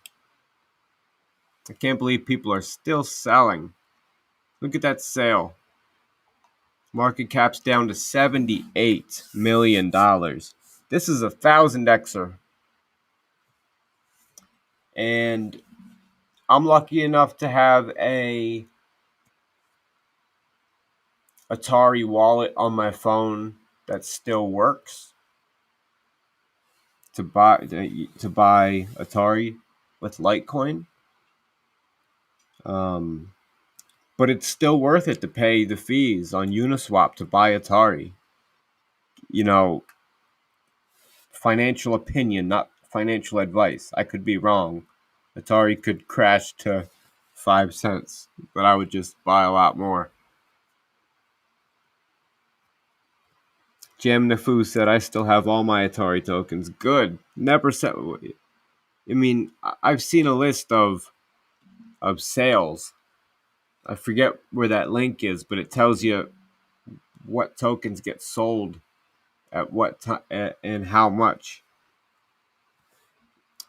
A: I can't believe people are still selling. Look at that sale. Market cap's down to $78 million. This is 1,000xer. And I'm lucky enough to have a Atari wallet on my phone that still works to buy Atari with Litecoin. But it's still worth it to pay the fees on Uniswap to buy Atari. Financial opinion, not financial advice. I could be wrong. Atari could crash to 5 cents, but I would just buy a lot more. Jam Nafu said, I still have all my Atari tokens. Good. Never said. I mean, I've seen a list of sales. I forget where that link is, but it tells you what tokens get sold at what time and how much.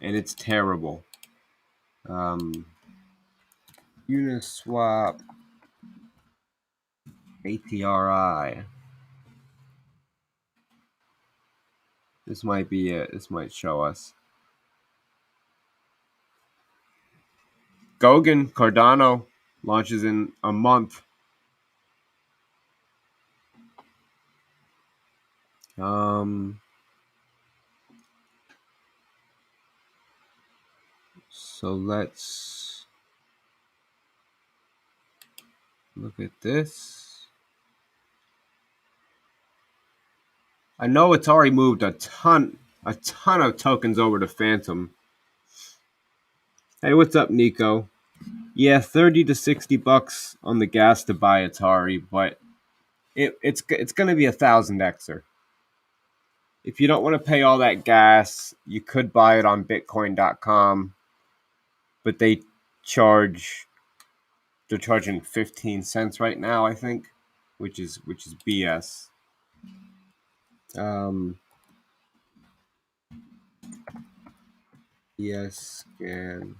A: And it's terrible. Uniswap ATRI. This might be it. This might show us. Cardano launches in a month. So let's look at this. I know Atari moved a ton of tokens over to Phantom. Hey, what's up, Nico? Yeah, 30 to 60 bucks on the gas to buy Atari, but it's going to be 1,000xer. If you don't want to pay all that gas, you could buy it on Bitcoin.com, but they're charging 15 cents right now, I think, which is BS. Yes, scan.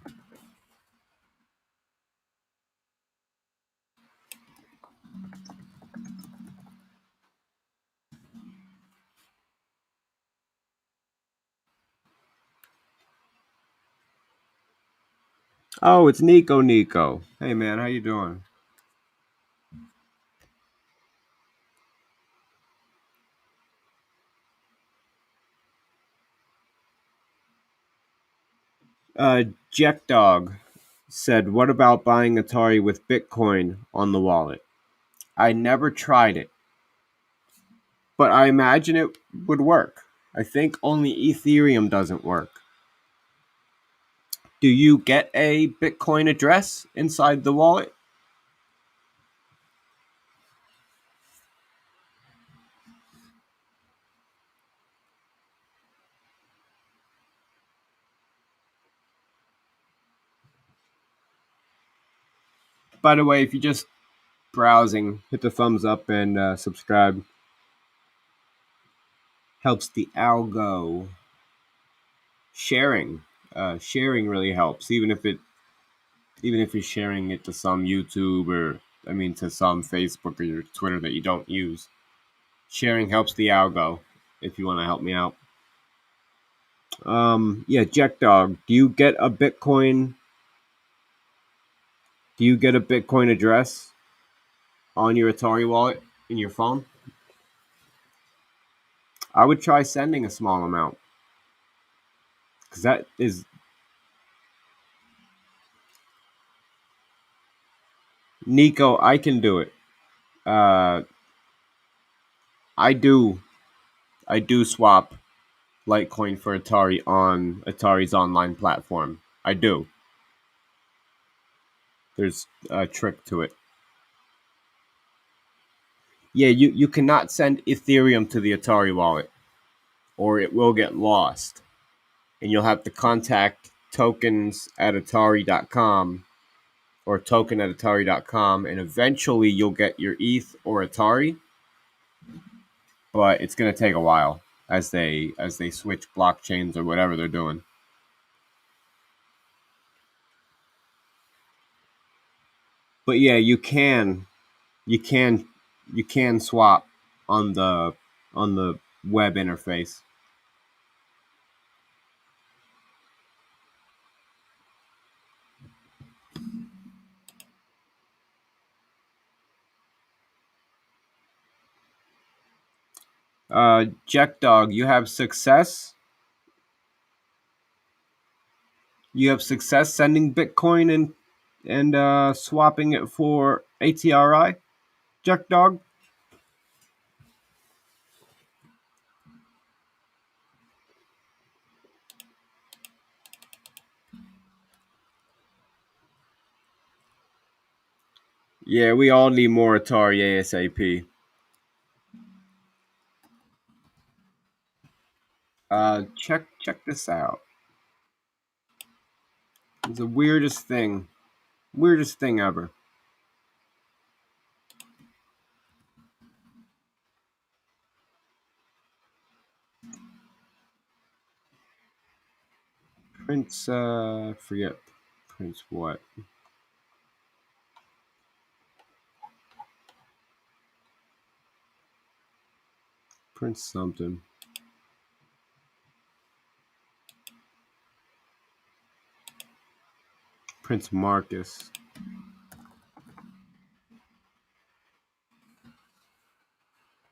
A: Oh, it's Nico. Hey man, how you doing? Jack Dog said, "What about buying Atari with Bitcoin on the wallet?" I never tried it, but I imagine it would work. I think only Ethereum doesn't work. Do you get a Bitcoin address inside the wallet? By the way, if you're just browsing, hit the thumbs up and subscribe. Helps the algo. Sharing really helps, even if you're sharing it to some YouTube or to some Facebook or your Twitter that you don't use. Sharing helps the algo. If you want to help me out. Yeah, Jack Dog, do you get a Bitcoin? Do you get a Bitcoin address on your Atari wallet in your phone? I would try sending a small amount because that is Nico. I can do it. Uh, I do. I do swap Litecoin for Atari on Atari's online platform. I do. There's a trick to it. Yeah, you cannot send Ethereum to the Atari wallet, or it will get lost. And you'll have to contact tokens at Atari.com or token at Atari.com, and eventually you'll get your ETH or Atari, but it's going to take a while as they switch blockchains or whatever they're doing. But yeah, you can you can swap on the web interface. Jack Dog, you have success. You have success sending Bitcoin and swapping it for ATRI, Jack Dog. Yeah, we all need more Atari ASAP. Check this out. It's the weirdest thing ever. Prince, forget Prince what? Prince something. Prince Marcus.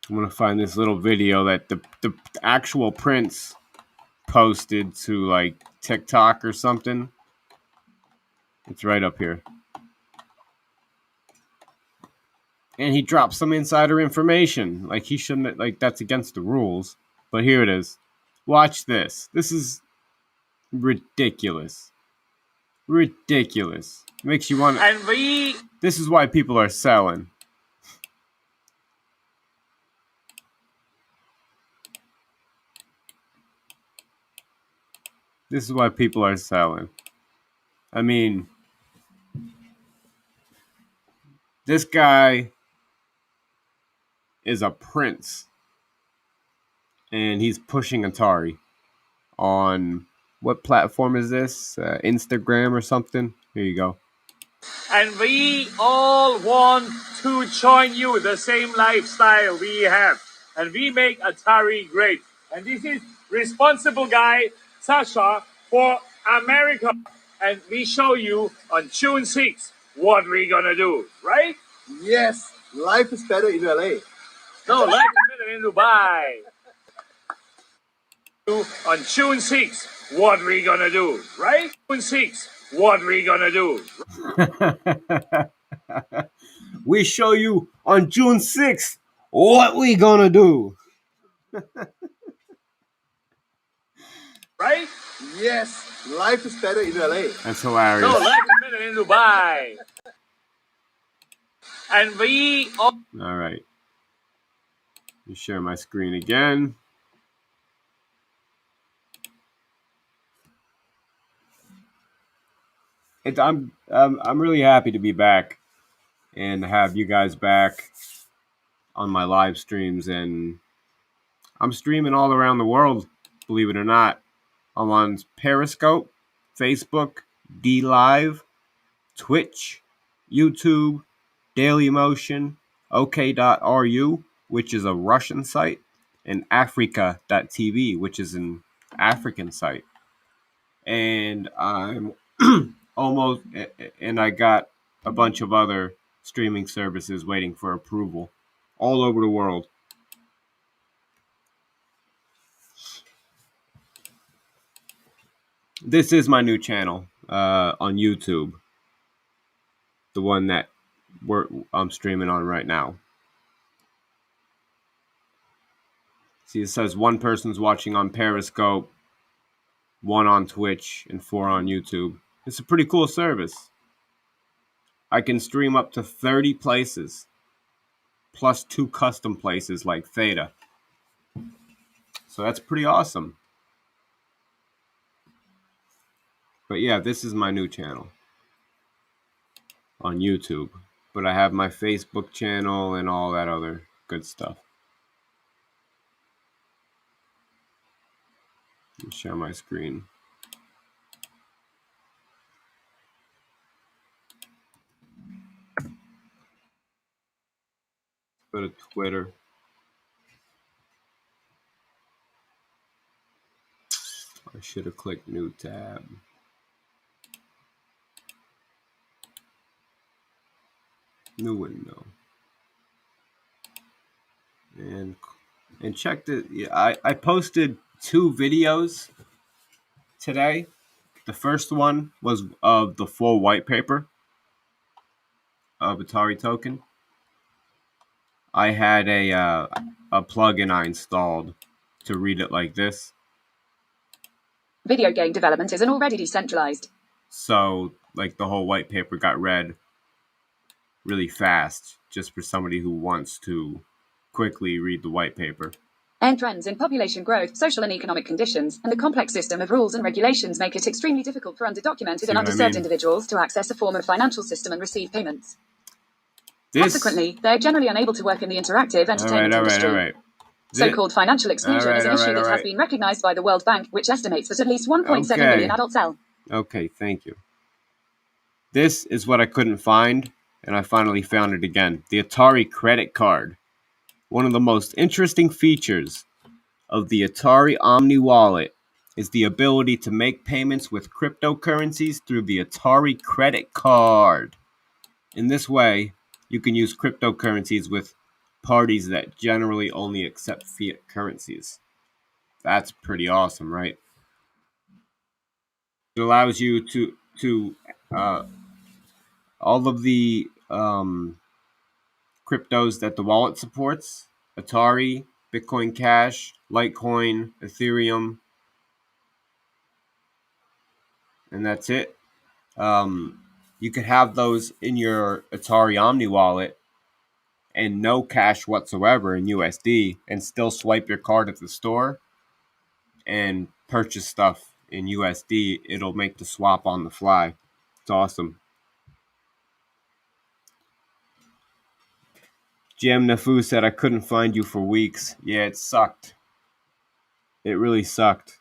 A: I'm gonna find this little video that the actual Prince posted to like TikTok or something. It's right up here. And he dropped some insider information. Like he shouldn't like that's against the rules. But here it is. Watch this. This is ridiculous. Ridiculous. Makes you want to. And we. This is why people are selling. This is why people are selling. I mean, this guy is a prince, and he's pushing Atari on what platform is this? Instagram or something? Here you go. And we all want to join you the same lifestyle we have. And we make Atari great. And this is responsible guy, Sasha, for America.
B: And we show you on June 6th what we're gonna do, right?
C: Yes, life is better in LA.
B: No, life is better in Dubai. On June 6th what we're gonna do, right? June 6th what we're gonna do.
A: We show you on June 6th what we gonna do.
B: Right?
C: Yes, life is better in LA.
A: That's hilarious.
B: No, life is better in Dubai. And we all
A: right. Let me share my screen again. I'm really happy to be back and have you guys back on my live streams, and I'm streaming all around the world, believe it or not. I'm on Periscope, Facebook, D Live, Twitch, YouTube, Dailymotion, OK.ru, which is a Russian site, and Africa.tv, which is an African site. And I'm almost, and I got a bunch of other streaming services waiting for approval all over the world. This is my new channel on YouTube, the one that I'm streaming on right now. See, it says one person's watching on Periscope, 1 on Twitch, and 4 on YouTube. It's a pretty cool service. I can stream up to 30 places, plus 2 custom places like Theta. So that's pretty awesome. But yeah, this is my new channel on YouTube. But I have my Facebook channel and all that other good stuff. Let me share my screen. Go to Twitter. I should have clicked new tab. New window. And check the. Yeah, I posted 2 videos today. The first one was of the full white paper of Atari Token. I had a plugin I installed to read it like this.
D: Video game development isn't already decentralized.
A: So, like, the whole white paper got read really fast, just for somebody who wants to quickly read the white paper.
D: And trends in population growth, social and economic conditions, and the complex system of rules and regulations make it extremely difficult for underdocumented and underserved individuals to access a form of financial system and receive payments. Consequently, they're generally unable to work in the interactive entertainment industry. So-called financial exclusion is an issue that has been recognized by the World Bank, which estimates that at least 1.7 million adults sell.
A: Okay, thank you. This is what I couldn't find, and I finally found it again. The Atari credit card. One of the most interesting features of the Atari Omni Wallet is the ability to make payments with cryptocurrencies through the Atari credit card. In this way, you can use cryptocurrencies with parties that generally only accept fiat currencies. That's pretty awesome, right? It allows you to all of the cryptos that the wallet supports: Atari, Bitcoin Cash, Litecoin, Ethereum, and that's it. You could have those in your Atari Omni wallet and no cash whatsoever in USD, and still swipe your card at the store and purchase stuff in USD. It'll make the swap on the fly. It's awesome. Jam Nafu said, I couldn't find you for weeks. Yeah, it sucked. It really sucked.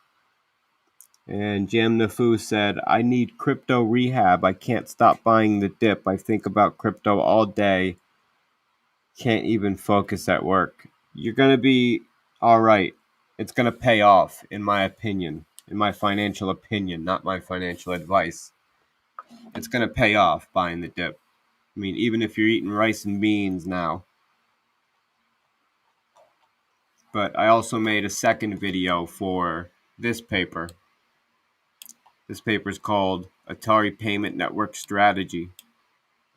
A: And Jam Nafu said, I need crypto rehab. I can't stop buying the dip. I think about crypto all day. Can't even focus at work. You're going to be all right. It's going to pay off, in my opinion. In my financial opinion, not my financial advice. it's going to pay off buying the dip. I mean, even if you're eating rice and beans now. But I also made a second video for this paper. This paper is called Atari Payment Network Strategy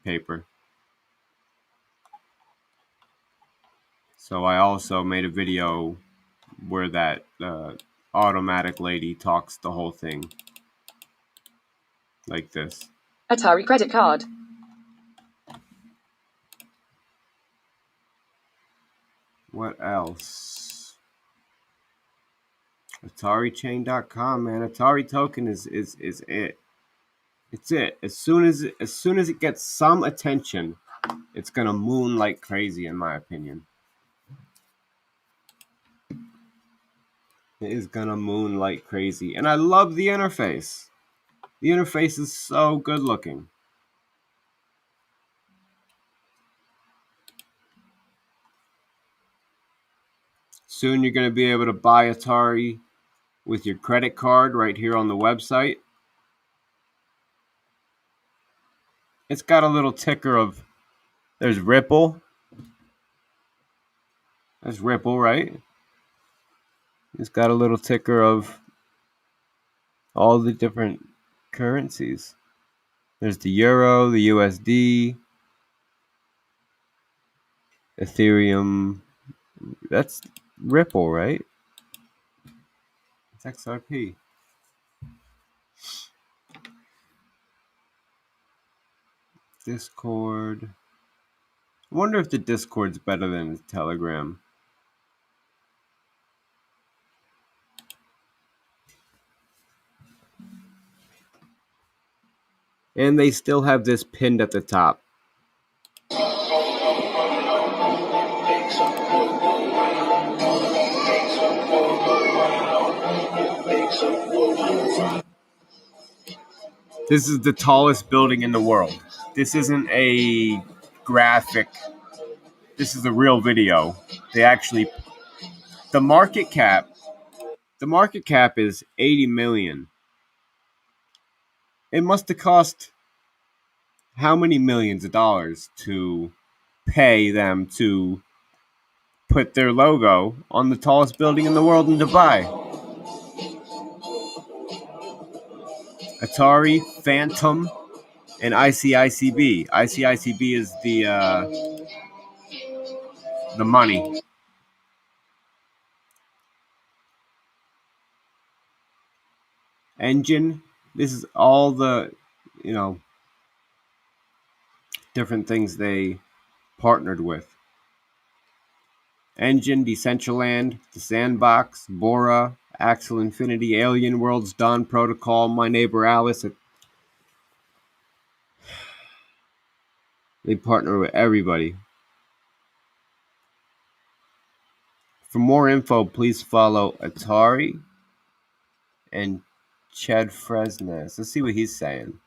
A: paper. So I also made a video where that automatic lady talks the whole thing like this.
D: Atari credit card.
A: What else? AtariChain.com, man. Atari token is it. It's it. As soon as it gets some attention, it's gonna moon like crazy, in my opinion. It is gonna moon like crazy, and I love the interface. The interface is so good looking. Soon you're gonna be able to buy Atari with your credit card right here on the website. It's got a little ticker of, there's Ripple. That's Ripple, right? It's got a little ticker of all the different currencies. There's the Euro, the USD, Ethereum. That's Ripple, right? It's XRP. Discord. I wonder if the Discord's better than Telegram. And they still have this pinned at the top. This is the tallest building in the world. This isn't a graphic. This is a real video. They actually, the market cap is 80 million. It must have cost how many millions of dollars to pay them to put their logo on the tallest building in the world in Dubai. Atari, Phantom, and ICICB. ICICB is the money. Engine. This is all the, different things they partnered with. Engine, Decentraland, The Sandbox, Bora, Axel Infinity, Alien Worlds, Dawn Protocol, My Neighbor Alice. They partner with everybody. For more info, please follow Atari and Chad Fresnes. Let's see what he's saying.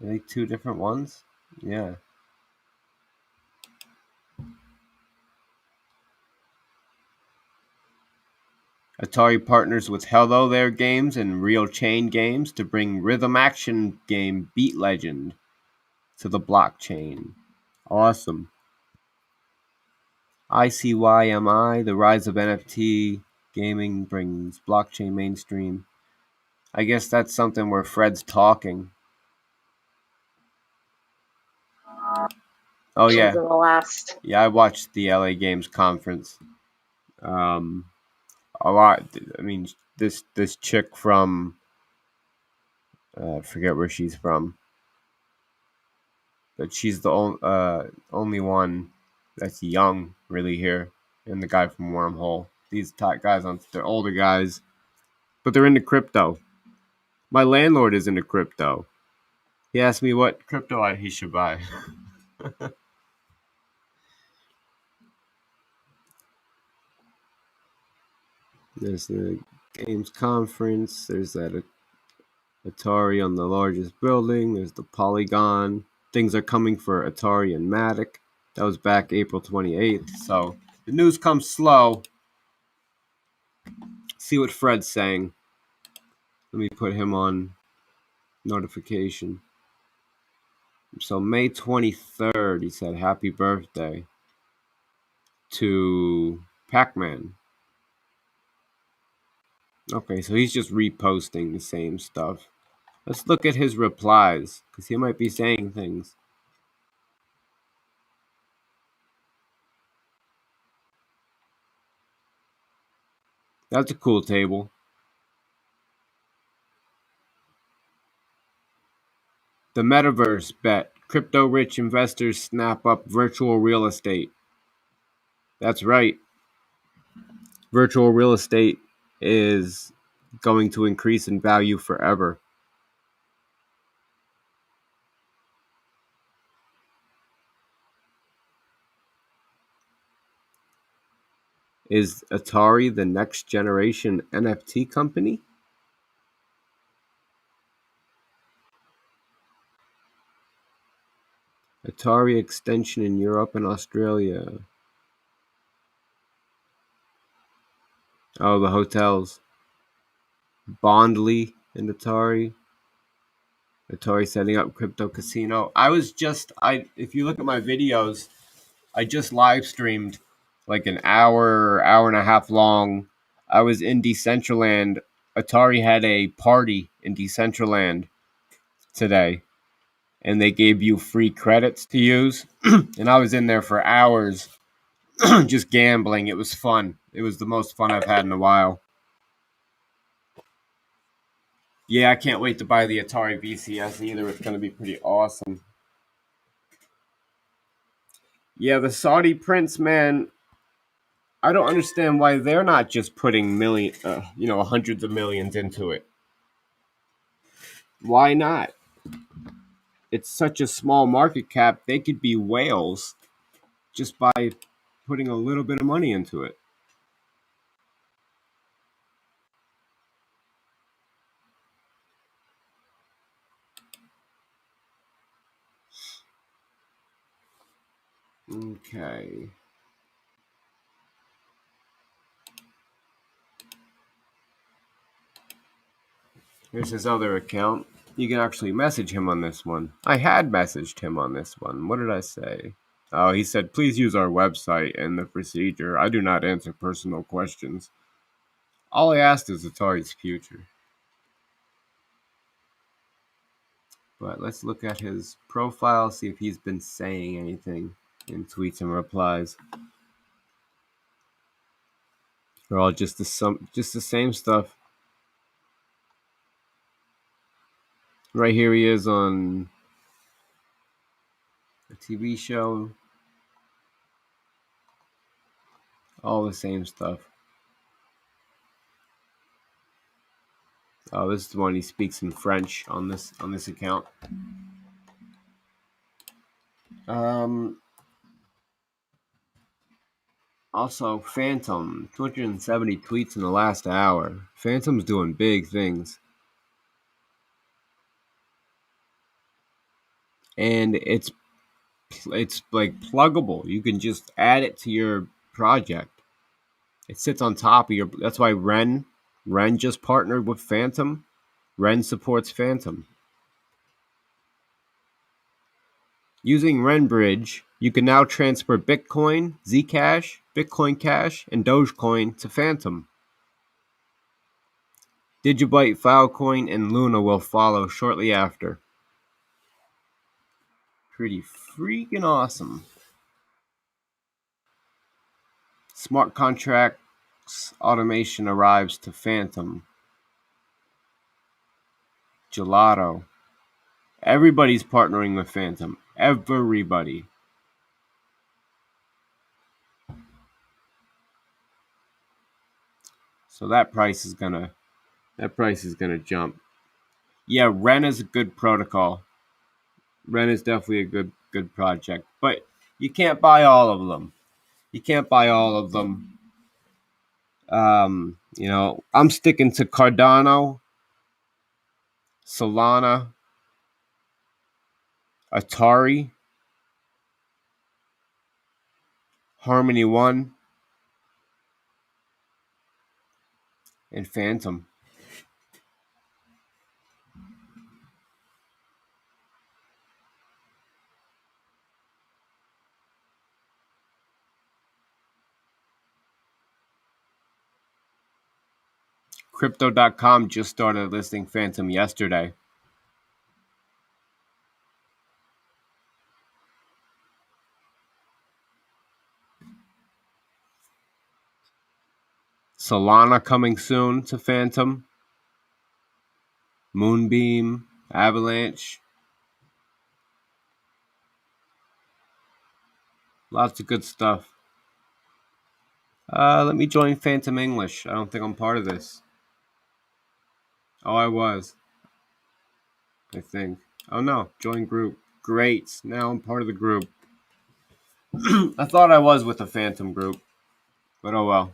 A: Are they two different ones? Yeah. Atari partners with Hello There Games and Real Chain Games to bring rhythm action game Beat Legend to the blockchain. Awesome. ICYMI, the rise of NFT gaming brings blockchain mainstream. I guess that's something where Fred's talking. Oh yeah.
E: The last.
A: Yeah, I watched the LA Games conference. A lot. I mean, this chick from I forget where she's from, but she's the only one that's young really here, and the guy from Wormhole. These top guys, they're older guys, but they're into crypto. My landlord is into crypto. He asked me what crypto he should buy. There's the Games Conference. There's that Atari on the largest building. There's the Polygon. Things are coming for Atari and Matic. That was back April 28th. So the news comes slow. See what Fred's saying. Let me put him on notification. So May 23rd, he said, happy birthday to Pac-Man. Okay, so he's just reposting the same stuff. Let's look at his replies, because he might be saying things. That's a cool table. The metaverse bet. Crypto-rich investors snap up virtual real estate. That's right. Virtual real estate is going to increase in value forever. Is Atari the next generation NFT company? Atari extension in Europe and Australia. Oh, the hotels. Bondly and Atari. Atari setting up crypto casino. If you look at my videos, I just live streamed like an hour and a half long. I was in Decentraland. Atari had a party in Decentraland today, and they gave you free credits to use. And I was in there for hours just gambling. It was fun. It was the most fun I've had in a while. Yeah, I can't wait to buy the Atari VCS either. It's going to be pretty awesome. Yeah, the Saudi prince, man, I don't understand why they're not just putting hundreds of millions into it. Why not? It's such a small market cap. They could be whales just by putting a little bit of money into it. Okay. Here's his other account. You can actually message him on this one. I had messaged him on this one. What did I say? Oh, he said, please use our website and the procedure. I do not answer personal questions. All I asked is Atari's future. But let's look at his profile, see if he's been saying anything in tweets and replies. They're all just the same stuff. Right here he is on a TV show. All the same stuff. Oh, this is the one he speaks in French on this account. Also, Phantom, 270 tweets in the last hour. Phantom's doing big things. And it's like pluggable. You can just add it to your project. It sits on top of your. That's why Ren just partnered with Phantom. Ren supports Phantom. Using RenBridge, you can now transfer Bitcoin, Zcash, Bitcoin Cash, and Dogecoin to Phantom. Digibyte, Filecoin, and Luna will follow shortly after. Pretty freaking awesome. Smart contracts automation arrives to Phantom. Gelato. Everybody's partnering with Phantom. Everybody. So that price is gonna jump. Yeah, Ren is a good protocol. Ren is definitely a good project, but you can't buy all of them. I'm sticking to Cardano, Solana, Atari, Harmony One, and Phantom. Crypto.com just started listing Phantom yesterday. Solana coming soon to Phantom. Moonbeam, Avalanche. Lots of good stuff. Let me join Phantom English. I don't think I'm part of this. Oh, I was. I think. Oh no, join group. Great. Now I'm part of the group. I thought I was with the Phantom group, but oh well.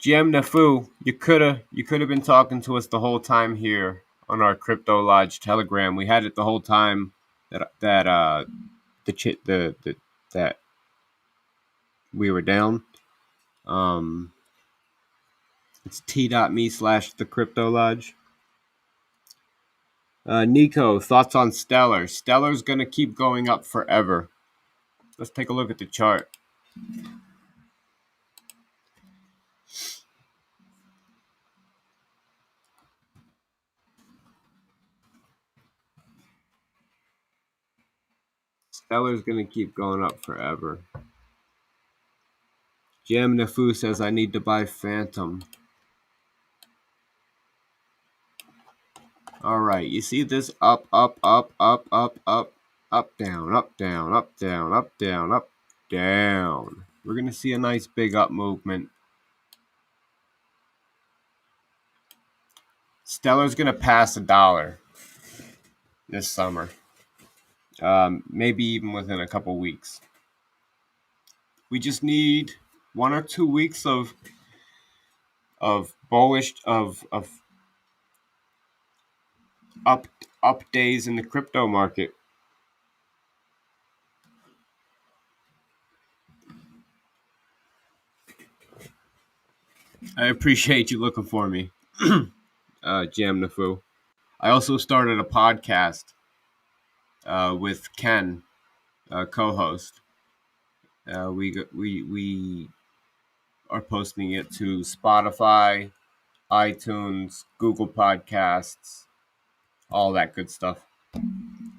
A: GM Nafu, you could have been talking to us the whole time here on our Crypto Lodge Telegram. We had it the whole time that we were down. It's t.me/the Crypto Lodge. Nico, thoughts on Stellar? Stellar's gonna keep going up forever. Let's take a look at the chart. Stellar's gonna keep going up forever. Jam Nafu says I need to buy Phantom. Alright, you see this up, down, down. We're gonna see a nice big up movement. Stellar's gonna pass $1 this summer. Maybe even within a couple weeks. We just need 1 or 2 weeks of bullish up days in the crypto market. I appreciate you looking for me, Jam Nafu. I also started a podcast with Ken, co-host. We are posting it to Spotify, iTunes, Google Podcasts, all that good stuff.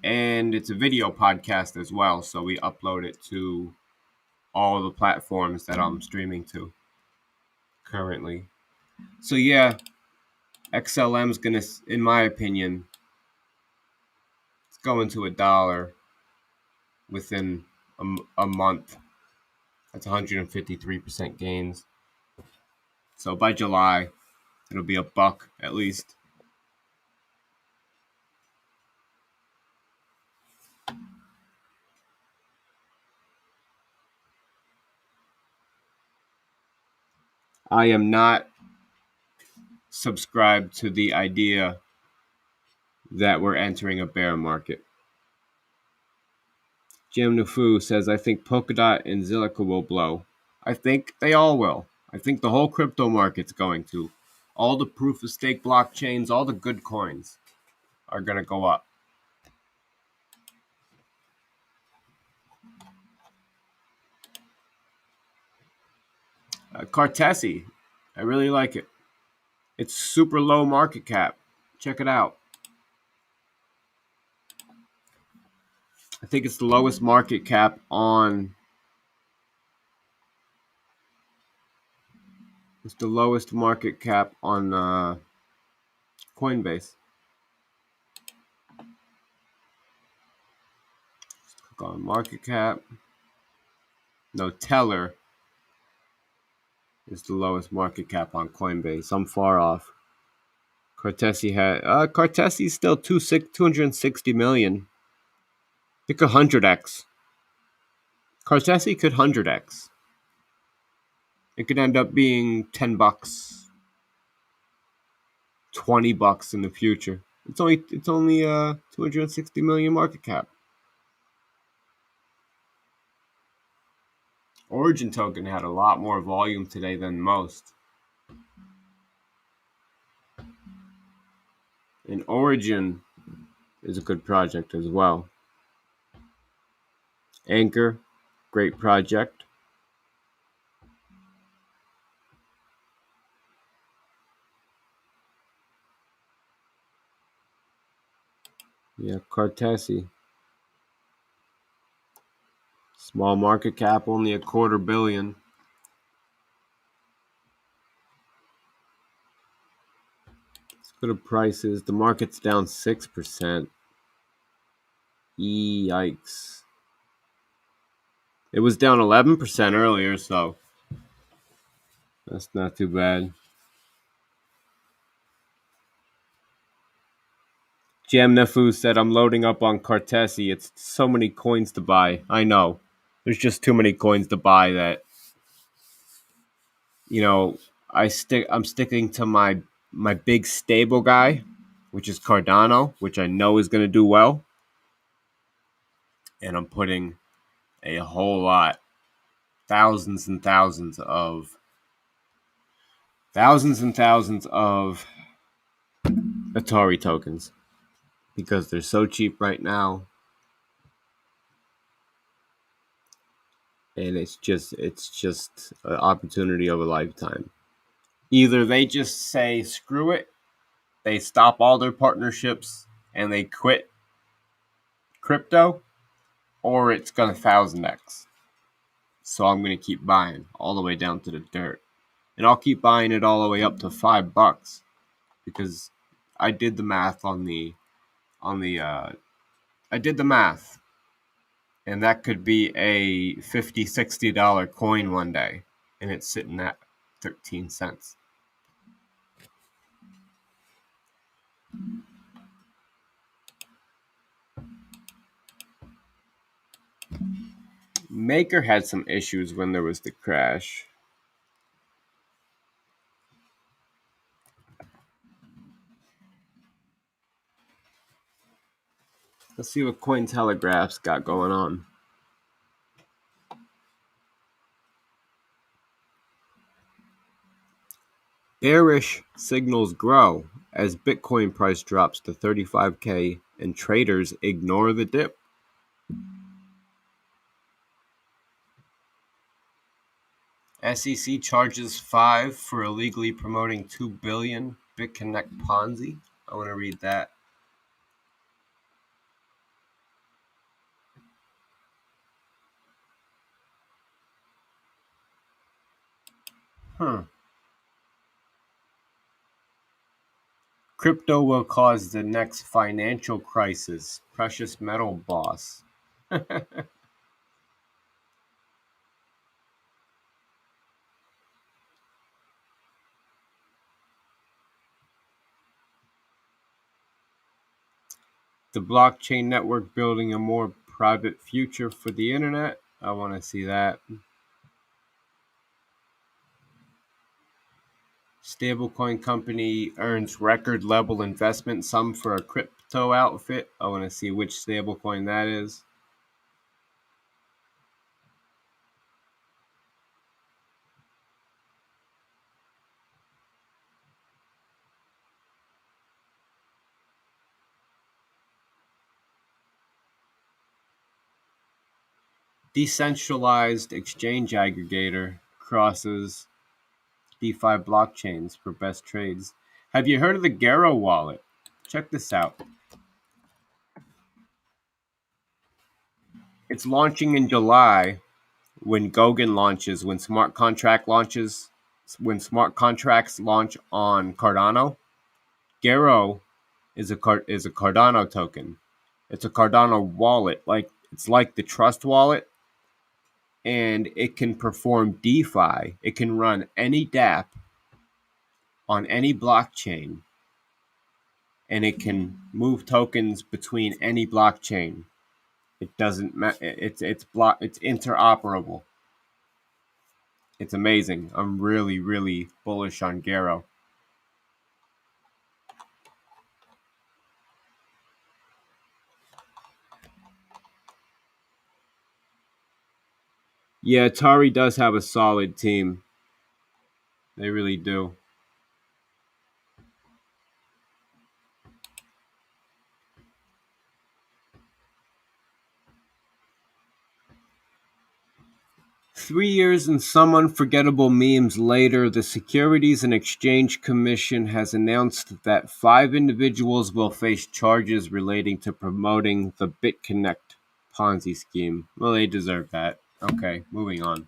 A: And it's a video podcast as well, so we upload it to all the platforms that I'm streaming to currently. So yeah, XLM's gonna, in my opinion, it's going to $1 within a month. That's 153% gains. So by July, it'll be $1 at least. I am not subscribed to the idea that we're entering a bear market. Jim Nufu says, I think Polkadot and Zilliqa will blow. I think they all will. I think the whole crypto market's going to. All the proof of stake blockchains, all the good coins are going to go up. Cartesi, I really like it. It's super low market cap. Check it out. I think it's the lowest market cap on... It's the lowest market cap on Coinbase. Click on market cap. No, Teller is the lowest market cap on Coinbase. I'm far off. Cartesi had Cartesi's still 260 million. It could 100x. Cartesi could 100x. It could end up being $10, $20 in the future. It's only 260 million market cap. Origin token had a lot more volume today than most. And Origin is a good project as well. Anchor, Great project. Yeah, Cartesi. Small market cap, only $250 million. Let's go to prices. The market's down 6%. Yikes. It was down 11% earlier, so that's not too bad. Jam Nefu said, I'm loading up on Cartesi. It's so many coins to buy. I know. There's just too many coins to buy that, you know, I'm sticking to my big stable guy, which is Cardano, which I know is going to do well. And I'm putting a whole lot, thousands and thousands of Atari tokens because they're so cheap right now. And it's just an opportunity of a lifetime. Either they just say screw it, they stop all their partnerships and they quit crypto, or it's gonna 1000x. So I'm gonna keep buying all the way down to the dirt, and I'll keep buying it all the way up to $5 because I did the math I did the math, and that could be a $50-$60 coin one day, and it's sitting at 13 cents. Maker had some issues when there was the crash. Let's see what Cointelegraph's got going on. Bearish signals grow as Bitcoin price drops to 35K and traders ignore the dip. SEC charges 5 for illegally promoting 2 billion BitConnect Ponzi. I want to read that. Crypto will cause the next financial crisis. Precious metal boss. The blockchain network building a more private future for the internet. I want to see that. Stablecoin company earns record level investment sum for a crypto outfit. I want to see which stablecoin that is. Decentralized exchange aggregator crosses DeFi blockchains for best trades. Have you heard of the Garo wallet? Check this out. It's launching in July when Gogan launches, when smart contract launches, when smart contracts launch on Cardano. Garo is a Cardano token. It's a Cardano wallet, it's like the Trust wallet, and it can perform DeFi. It can run any dApp on any blockchain, and it can move tokens between any blockchain. It doesn't matter. It's interoperable. It's amazing. I'm really, really bullish on Garo. Yeah, Atari does have a solid team. They really do. 3 years and some unforgettable memes later, the Securities and Exchange Commission has announced that 5 individuals will face charges relating to promoting the BitConnect Ponzi scheme. Well, they deserve that. Okay, moving on.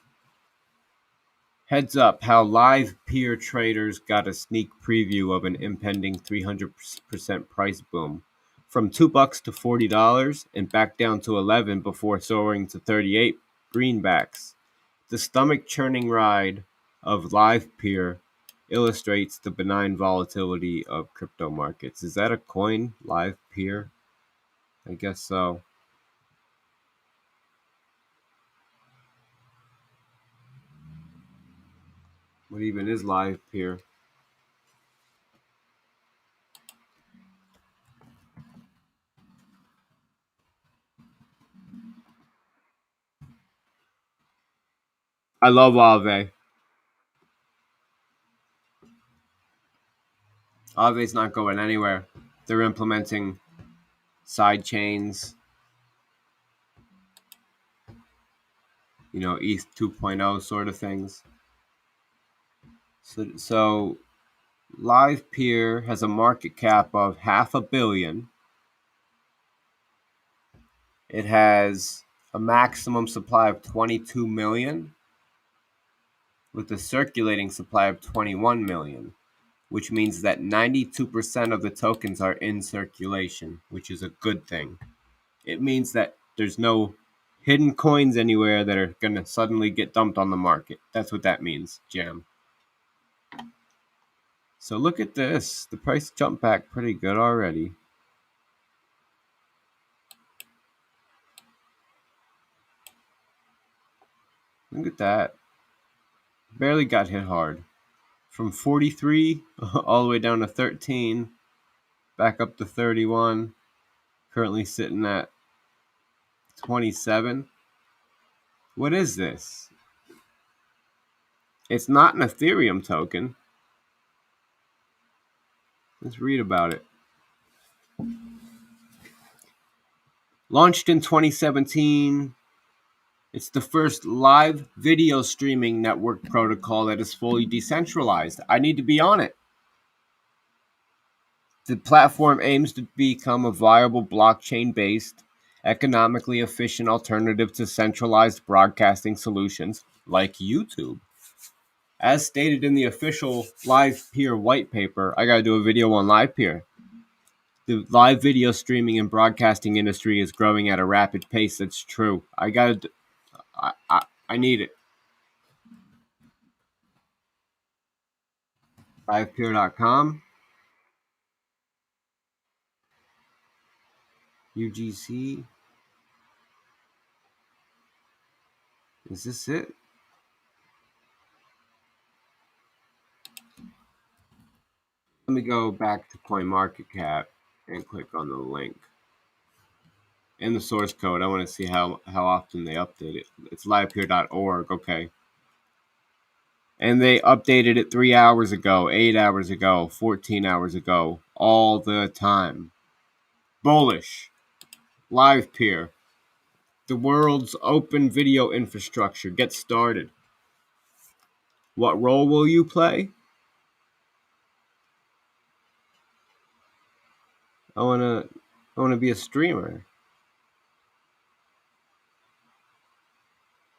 A: Heads up, how live peer traders got a sneak preview of an impending 300% price boom. From $2 to $40 and back down to 11 before soaring to 38 greenbacks. The stomach-churning ride of live peer illustrates the benign volatility of crypto markets. Is that a coin, live peer? I guess so. What even is live peer? I love Aave. Aave's not going anywhere. They're implementing side chains, ETH 2.0 sort of things. So Live Peer has a market cap of $500 million. It has a maximum supply of 22 million with a circulating supply of 21 million, which means that 92% of the tokens are in circulation, which is a good thing. It means that there's no hidden coins anywhere that are going to suddenly get dumped on the market. That's what that means, Jam. So look at this. The price jumped back pretty good already. Look at that. Barely got hit hard. From 43 all the way down to 13, back up to 31, currently sitting at 27. What is this? It's not an Ethereum token. Let's read about it. Launched in 2017, it's the first live video streaming network protocol that is fully decentralized. I need to be on it. The platform aims to become a viable blockchain-based, economically efficient alternative to centralized broadcasting solutions like YouTube. As stated in the official Live Peer white paper, I gotta do a video on Live Peer. The live video streaming and broadcasting industry is growing at a rapid pace. That's true. I need it. Livepeer.com. UGC. Is this it? Let me go back to CoinMarketCap and click on the link. In the source code, I want to see how often they update it. It's livepeer.org, okay. And they updated it 3 hours ago, 8 hours ago, 14 hours ago, all the time. Bullish. Livepeer. The world's open video infrastructure. Get started. What role will you play? I wanna be a streamer.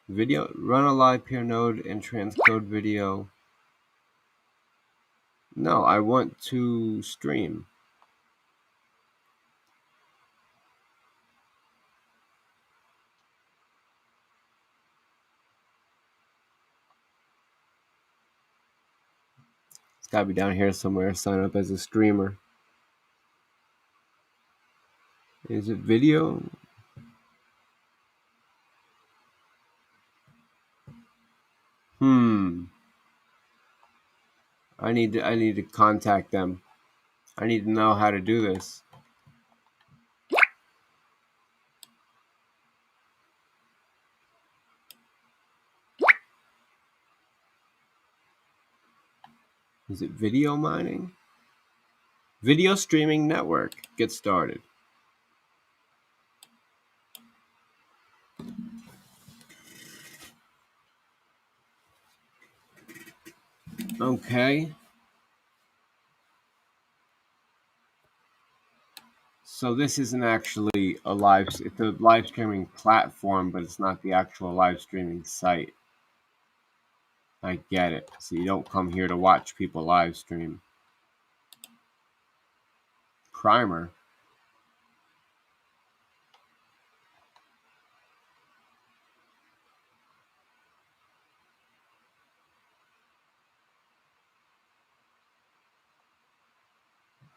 A: Video, run a live peer node and transcode video. No, I want to stream. It's gotta be down here somewhere. Sign up as a streamer. Is it video? I need to contact them. I need to know how to do this. Is it video mining? Video streaming network. Get started. Okay. So this isn't actually it's a live streaming platform, but it's not the actual live streaming site. I get it. So you don't come here to watch people live stream. Primer.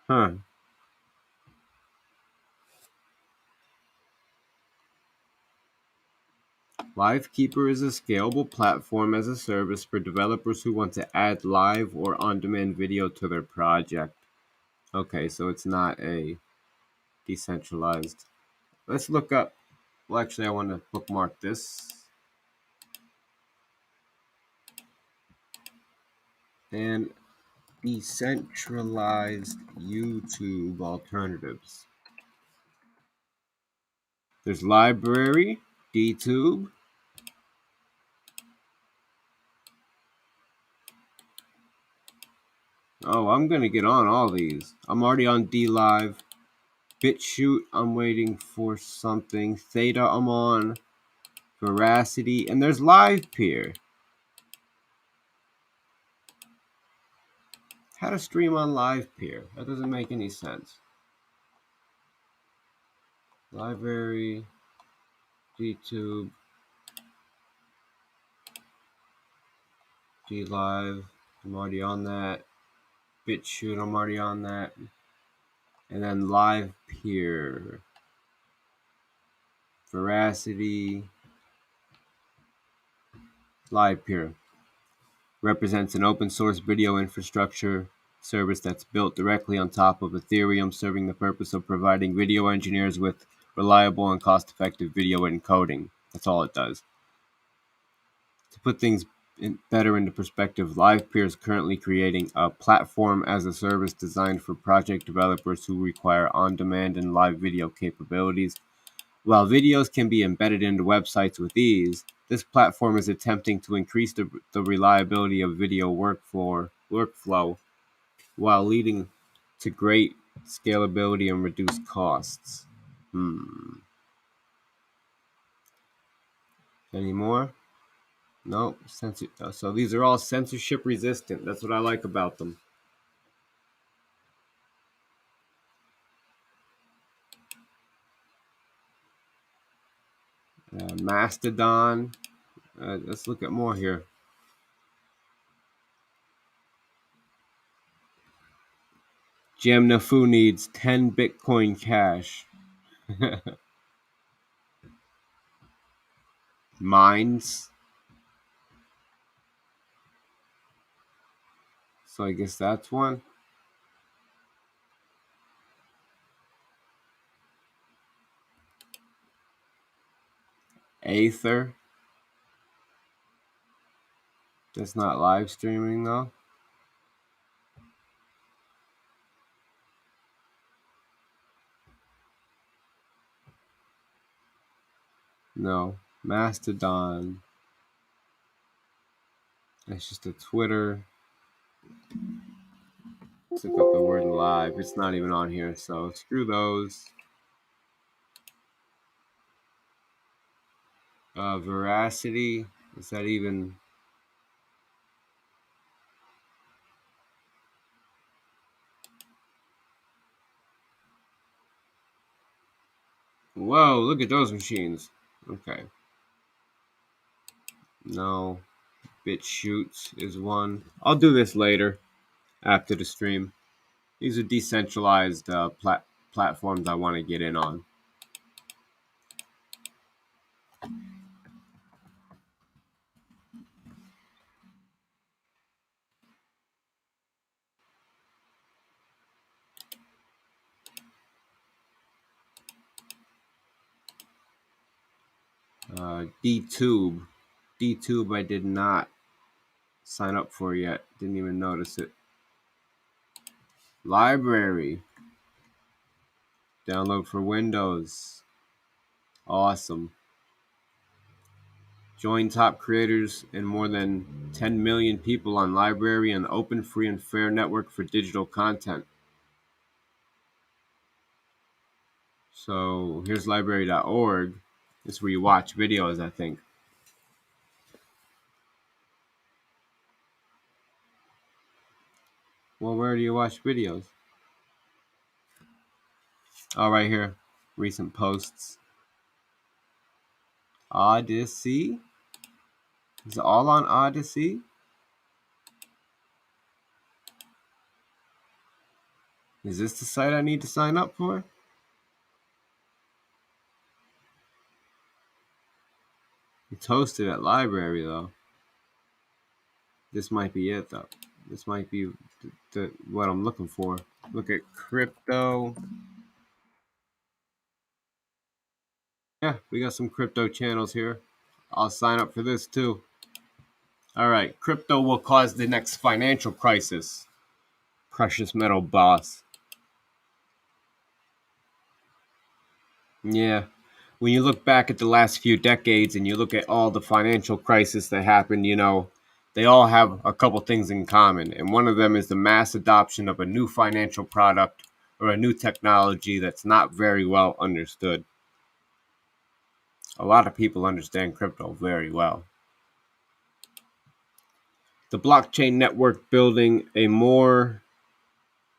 A: Huh. LiveKeeper is a scalable platform as a service for developers who want to add live or on-demand video to their project. Okay, so it's not a decentralized. Let's look up. Well, actually, I want to bookmark this. And decentralized YouTube alternatives. There's library, DTube. Oh, I'm gonna get on all these. I'm already on DLive. BitChute, I'm waiting for something. Theta, I'm on. Veracity, and there's LivePeer. How to stream on LivePeer? That doesn't make any sense. Library, DTube, DLive, I'm already on that. BitChute, I'm already on that. And then LivePeer, Veracity, LivePeer represents an open source video infrastructure service that's built directly on top of Ethereum, serving the purpose of providing video engineers with reliable and cost-effective video encoding. That's all it does. To put things better into perspective, LivePeer is currently creating a platform as a service designed for project developers who require on-demand and live video capabilities. While videos can be embedded into websites with ease, this platform is attempting to increase the reliability of video workflow while leading to great scalability and reduced costs. Any more? No. So these are all censorship resistant. That's what I like about them. Mastodon. Let's look at more here. Jamnafu needs 10 Bitcoin Cash. Mines. So I guess that's one. Aether. That's not live streaming though. No. Mastodon. That's just a Twitter. Let's look up the word live. It's not even on here, so screw those. Veracity. Is that even... Whoa, look at those machines. Okay. No. BitChute is one. I'll do this later after the stream. These are decentralized platforms I want to get in on. DTube. DTube I did not sign up for yet. Didn't even notice it. Library. Download for Windows. Awesome. Join top creators and more than 10 million people on Library, an open, free, and fair network for digital content. So here's library.org. This is where you watch videos, I think. Well, where do you watch videos? Oh, right here. Recent posts. Odyssey? Is it all on Odyssey? Is this the site I need to sign up for? It's hosted at Library, though. This might be it, though. This might be what I'm looking for. Look at crypto. Yeah, we got some crypto channels here. I'll sign up for this, too. All right, crypto will cause the next financial crisis. Precious metal boss. Yeah. When you look back at the last few decades and you look at all the financial crises that happened, they all have a couple things in common. And one of them is the mass adoption of a new financial product or a new technology that's not very well understood. A lot of people understand crypto very well. The blockchain network building a more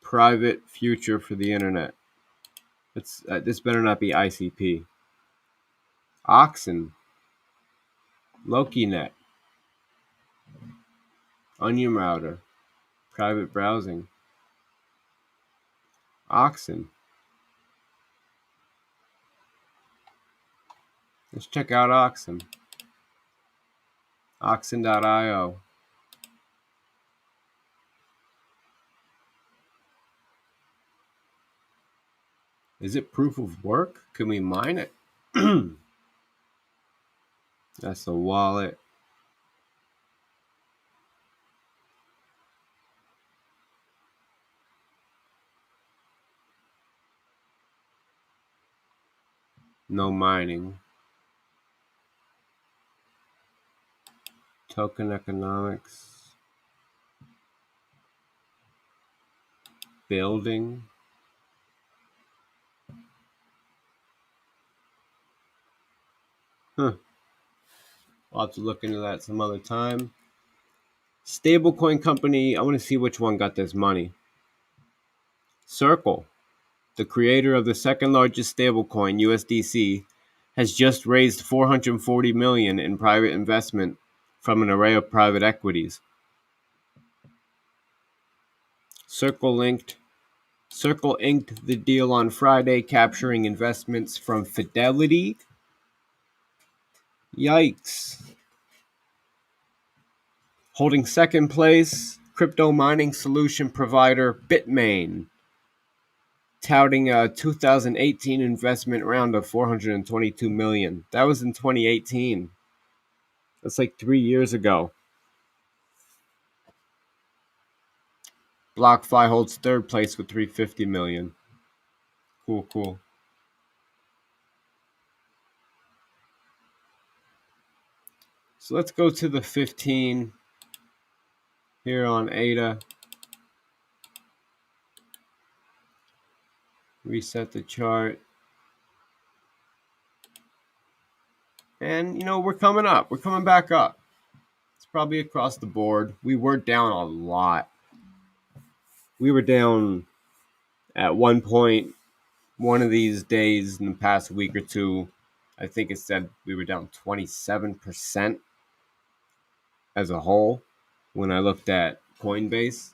A: private future for the internet. This better not be ICP. Oxen. LokiNet. Onion Router. Private browsing. Oxen. Let's check out Oxen. Oxen.io. Is it proof of work? Can we mine it? That's a wallet. No mining. Token economics. Building. Huh. I'll have to look into that some other time. Stablecoin company. I want to see which one got this money. Circle, the creator of the second largest stablecoin, USDC, has just raised $440 million in private investment from an array of private equities. Circle inked the deal on Friday, capturing investments from Fidelity. Yikes. Holding second place, crypto mining solution provider Bitmain, touting a 2018 investment round of $422 million. That was in 2018. That's like 3 years ago. BlockFi holds third place with $350 million. Cool. So let's go to the 15 here on ADA. Reset the chart. And, we're coming up. We're coming back up. It's probably across the board. We were down a lot. We were down at one point, one of these days in the past week or two. I think it said we were down 27% as a whole when I looked at Coinbase.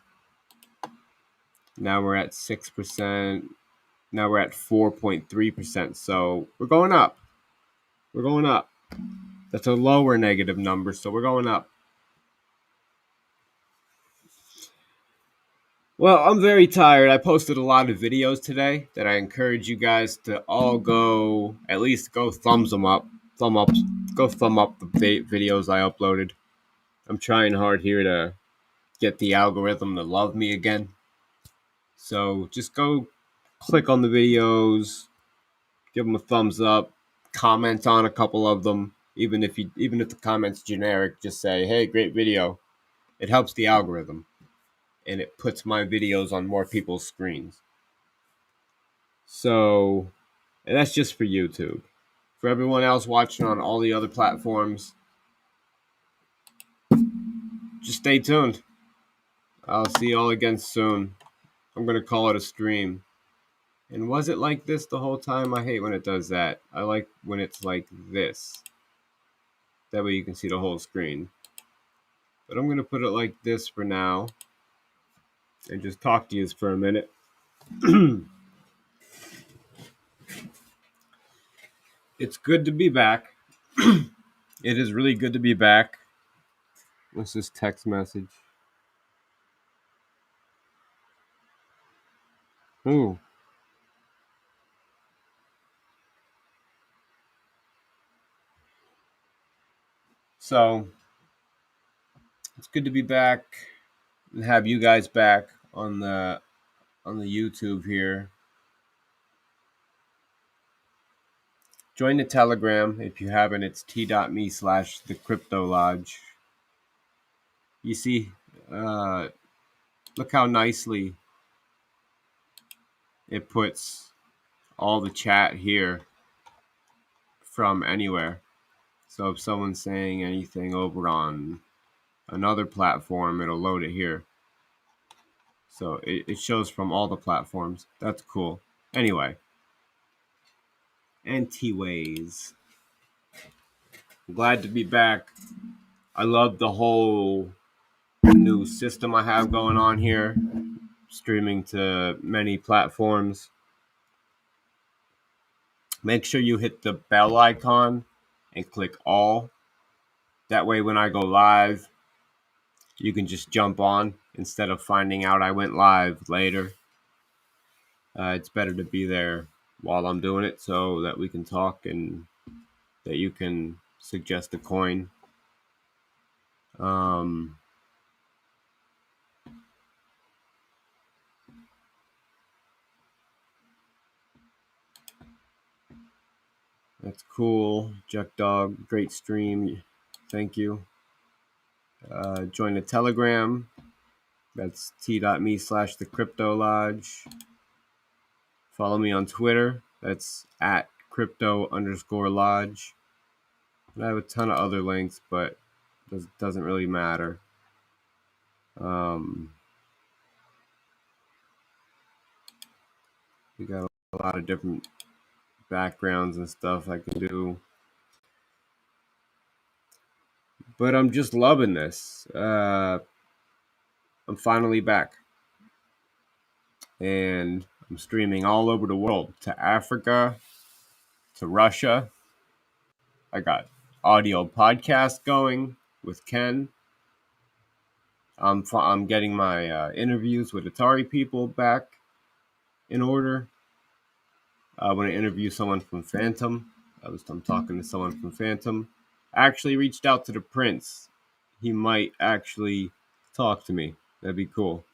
A: Now we're at 6%. Now we're at 4.3%. So we're going up. We're going up. That's a lower negative number, so we're going up. Well, I'm very tired. I posted a lot of videos today that I encourage you guys to all go, at least go thumbs them up. Go thumb up the videos I uploaded. I'm trying hard here to get the algorithm to love me again. So just go click on the videos, give them a thumbs up, comment on a couple of them. Even if the comment's generic, just say, hey, great video. It helps the algorithm, and it puts my videos on more people's screens. So, and that's just for YouTube. For everyone else watching on all the other platforms, just stay tuned. I'll see y'all again soon. I'm going to call it a stream. And was it like this the whole time? I hate when it does that. I like when it's like this. That way you can see the whole screen. But I'm going to put it like this for now. And just talk to you for a minute. It's good to be back. It is really good to be back. What's this text message? Ooh. So it's good to be back and have you guys back on the YouTube here. Join the Telegram if you haven't. It's t.me/the Crypto Lodge. You see, look how nicely it puts all the chat here from anywhere. So if someone's saying anything over on another platform, it'll load it here. So it shows from all the platforms. That's cool. Anyway. Anyways. I'm glad to be back. I love the whole new system I have going on here. Streaming to many platforms. Make sure you hit the bell icon and click all. That way when I go live, you can just jump on instead of finding out I went live later. It's better to be there while I'm doing it so that we can talk and that you can suggest a coin. That's cool. Jack Dog, great stream. Thank you. Join the Telegram. That's t.me/the Crypto Lodge. Follow me on Twitter. That's at @crypto_lodge. And I have a ton of other links, but it doesn't really matter. We got a lot of different backgrounds and stuff I can do. But I'm just loving this. I'm finally back. And I'm streaming all over the world, to Africa, to Russia. I got audio podcast going with Ken. I'm getting my interviews with Atari people back in order. I want to interview someone from Phantom. I'm talking to someone from Phantom. I actually reached out to the Prince. He might actually talk to me. That'd be cool.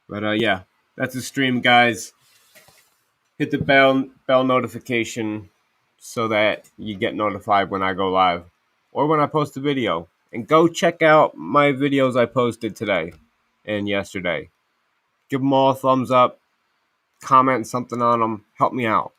A: But yeah, that's the stream, guys. Hit the bell notification so that you get notified when I go live or when I post a video. And go check out my videos I posted today and yesterday. Give them all a thumbs up. Comment something on them. Help me out.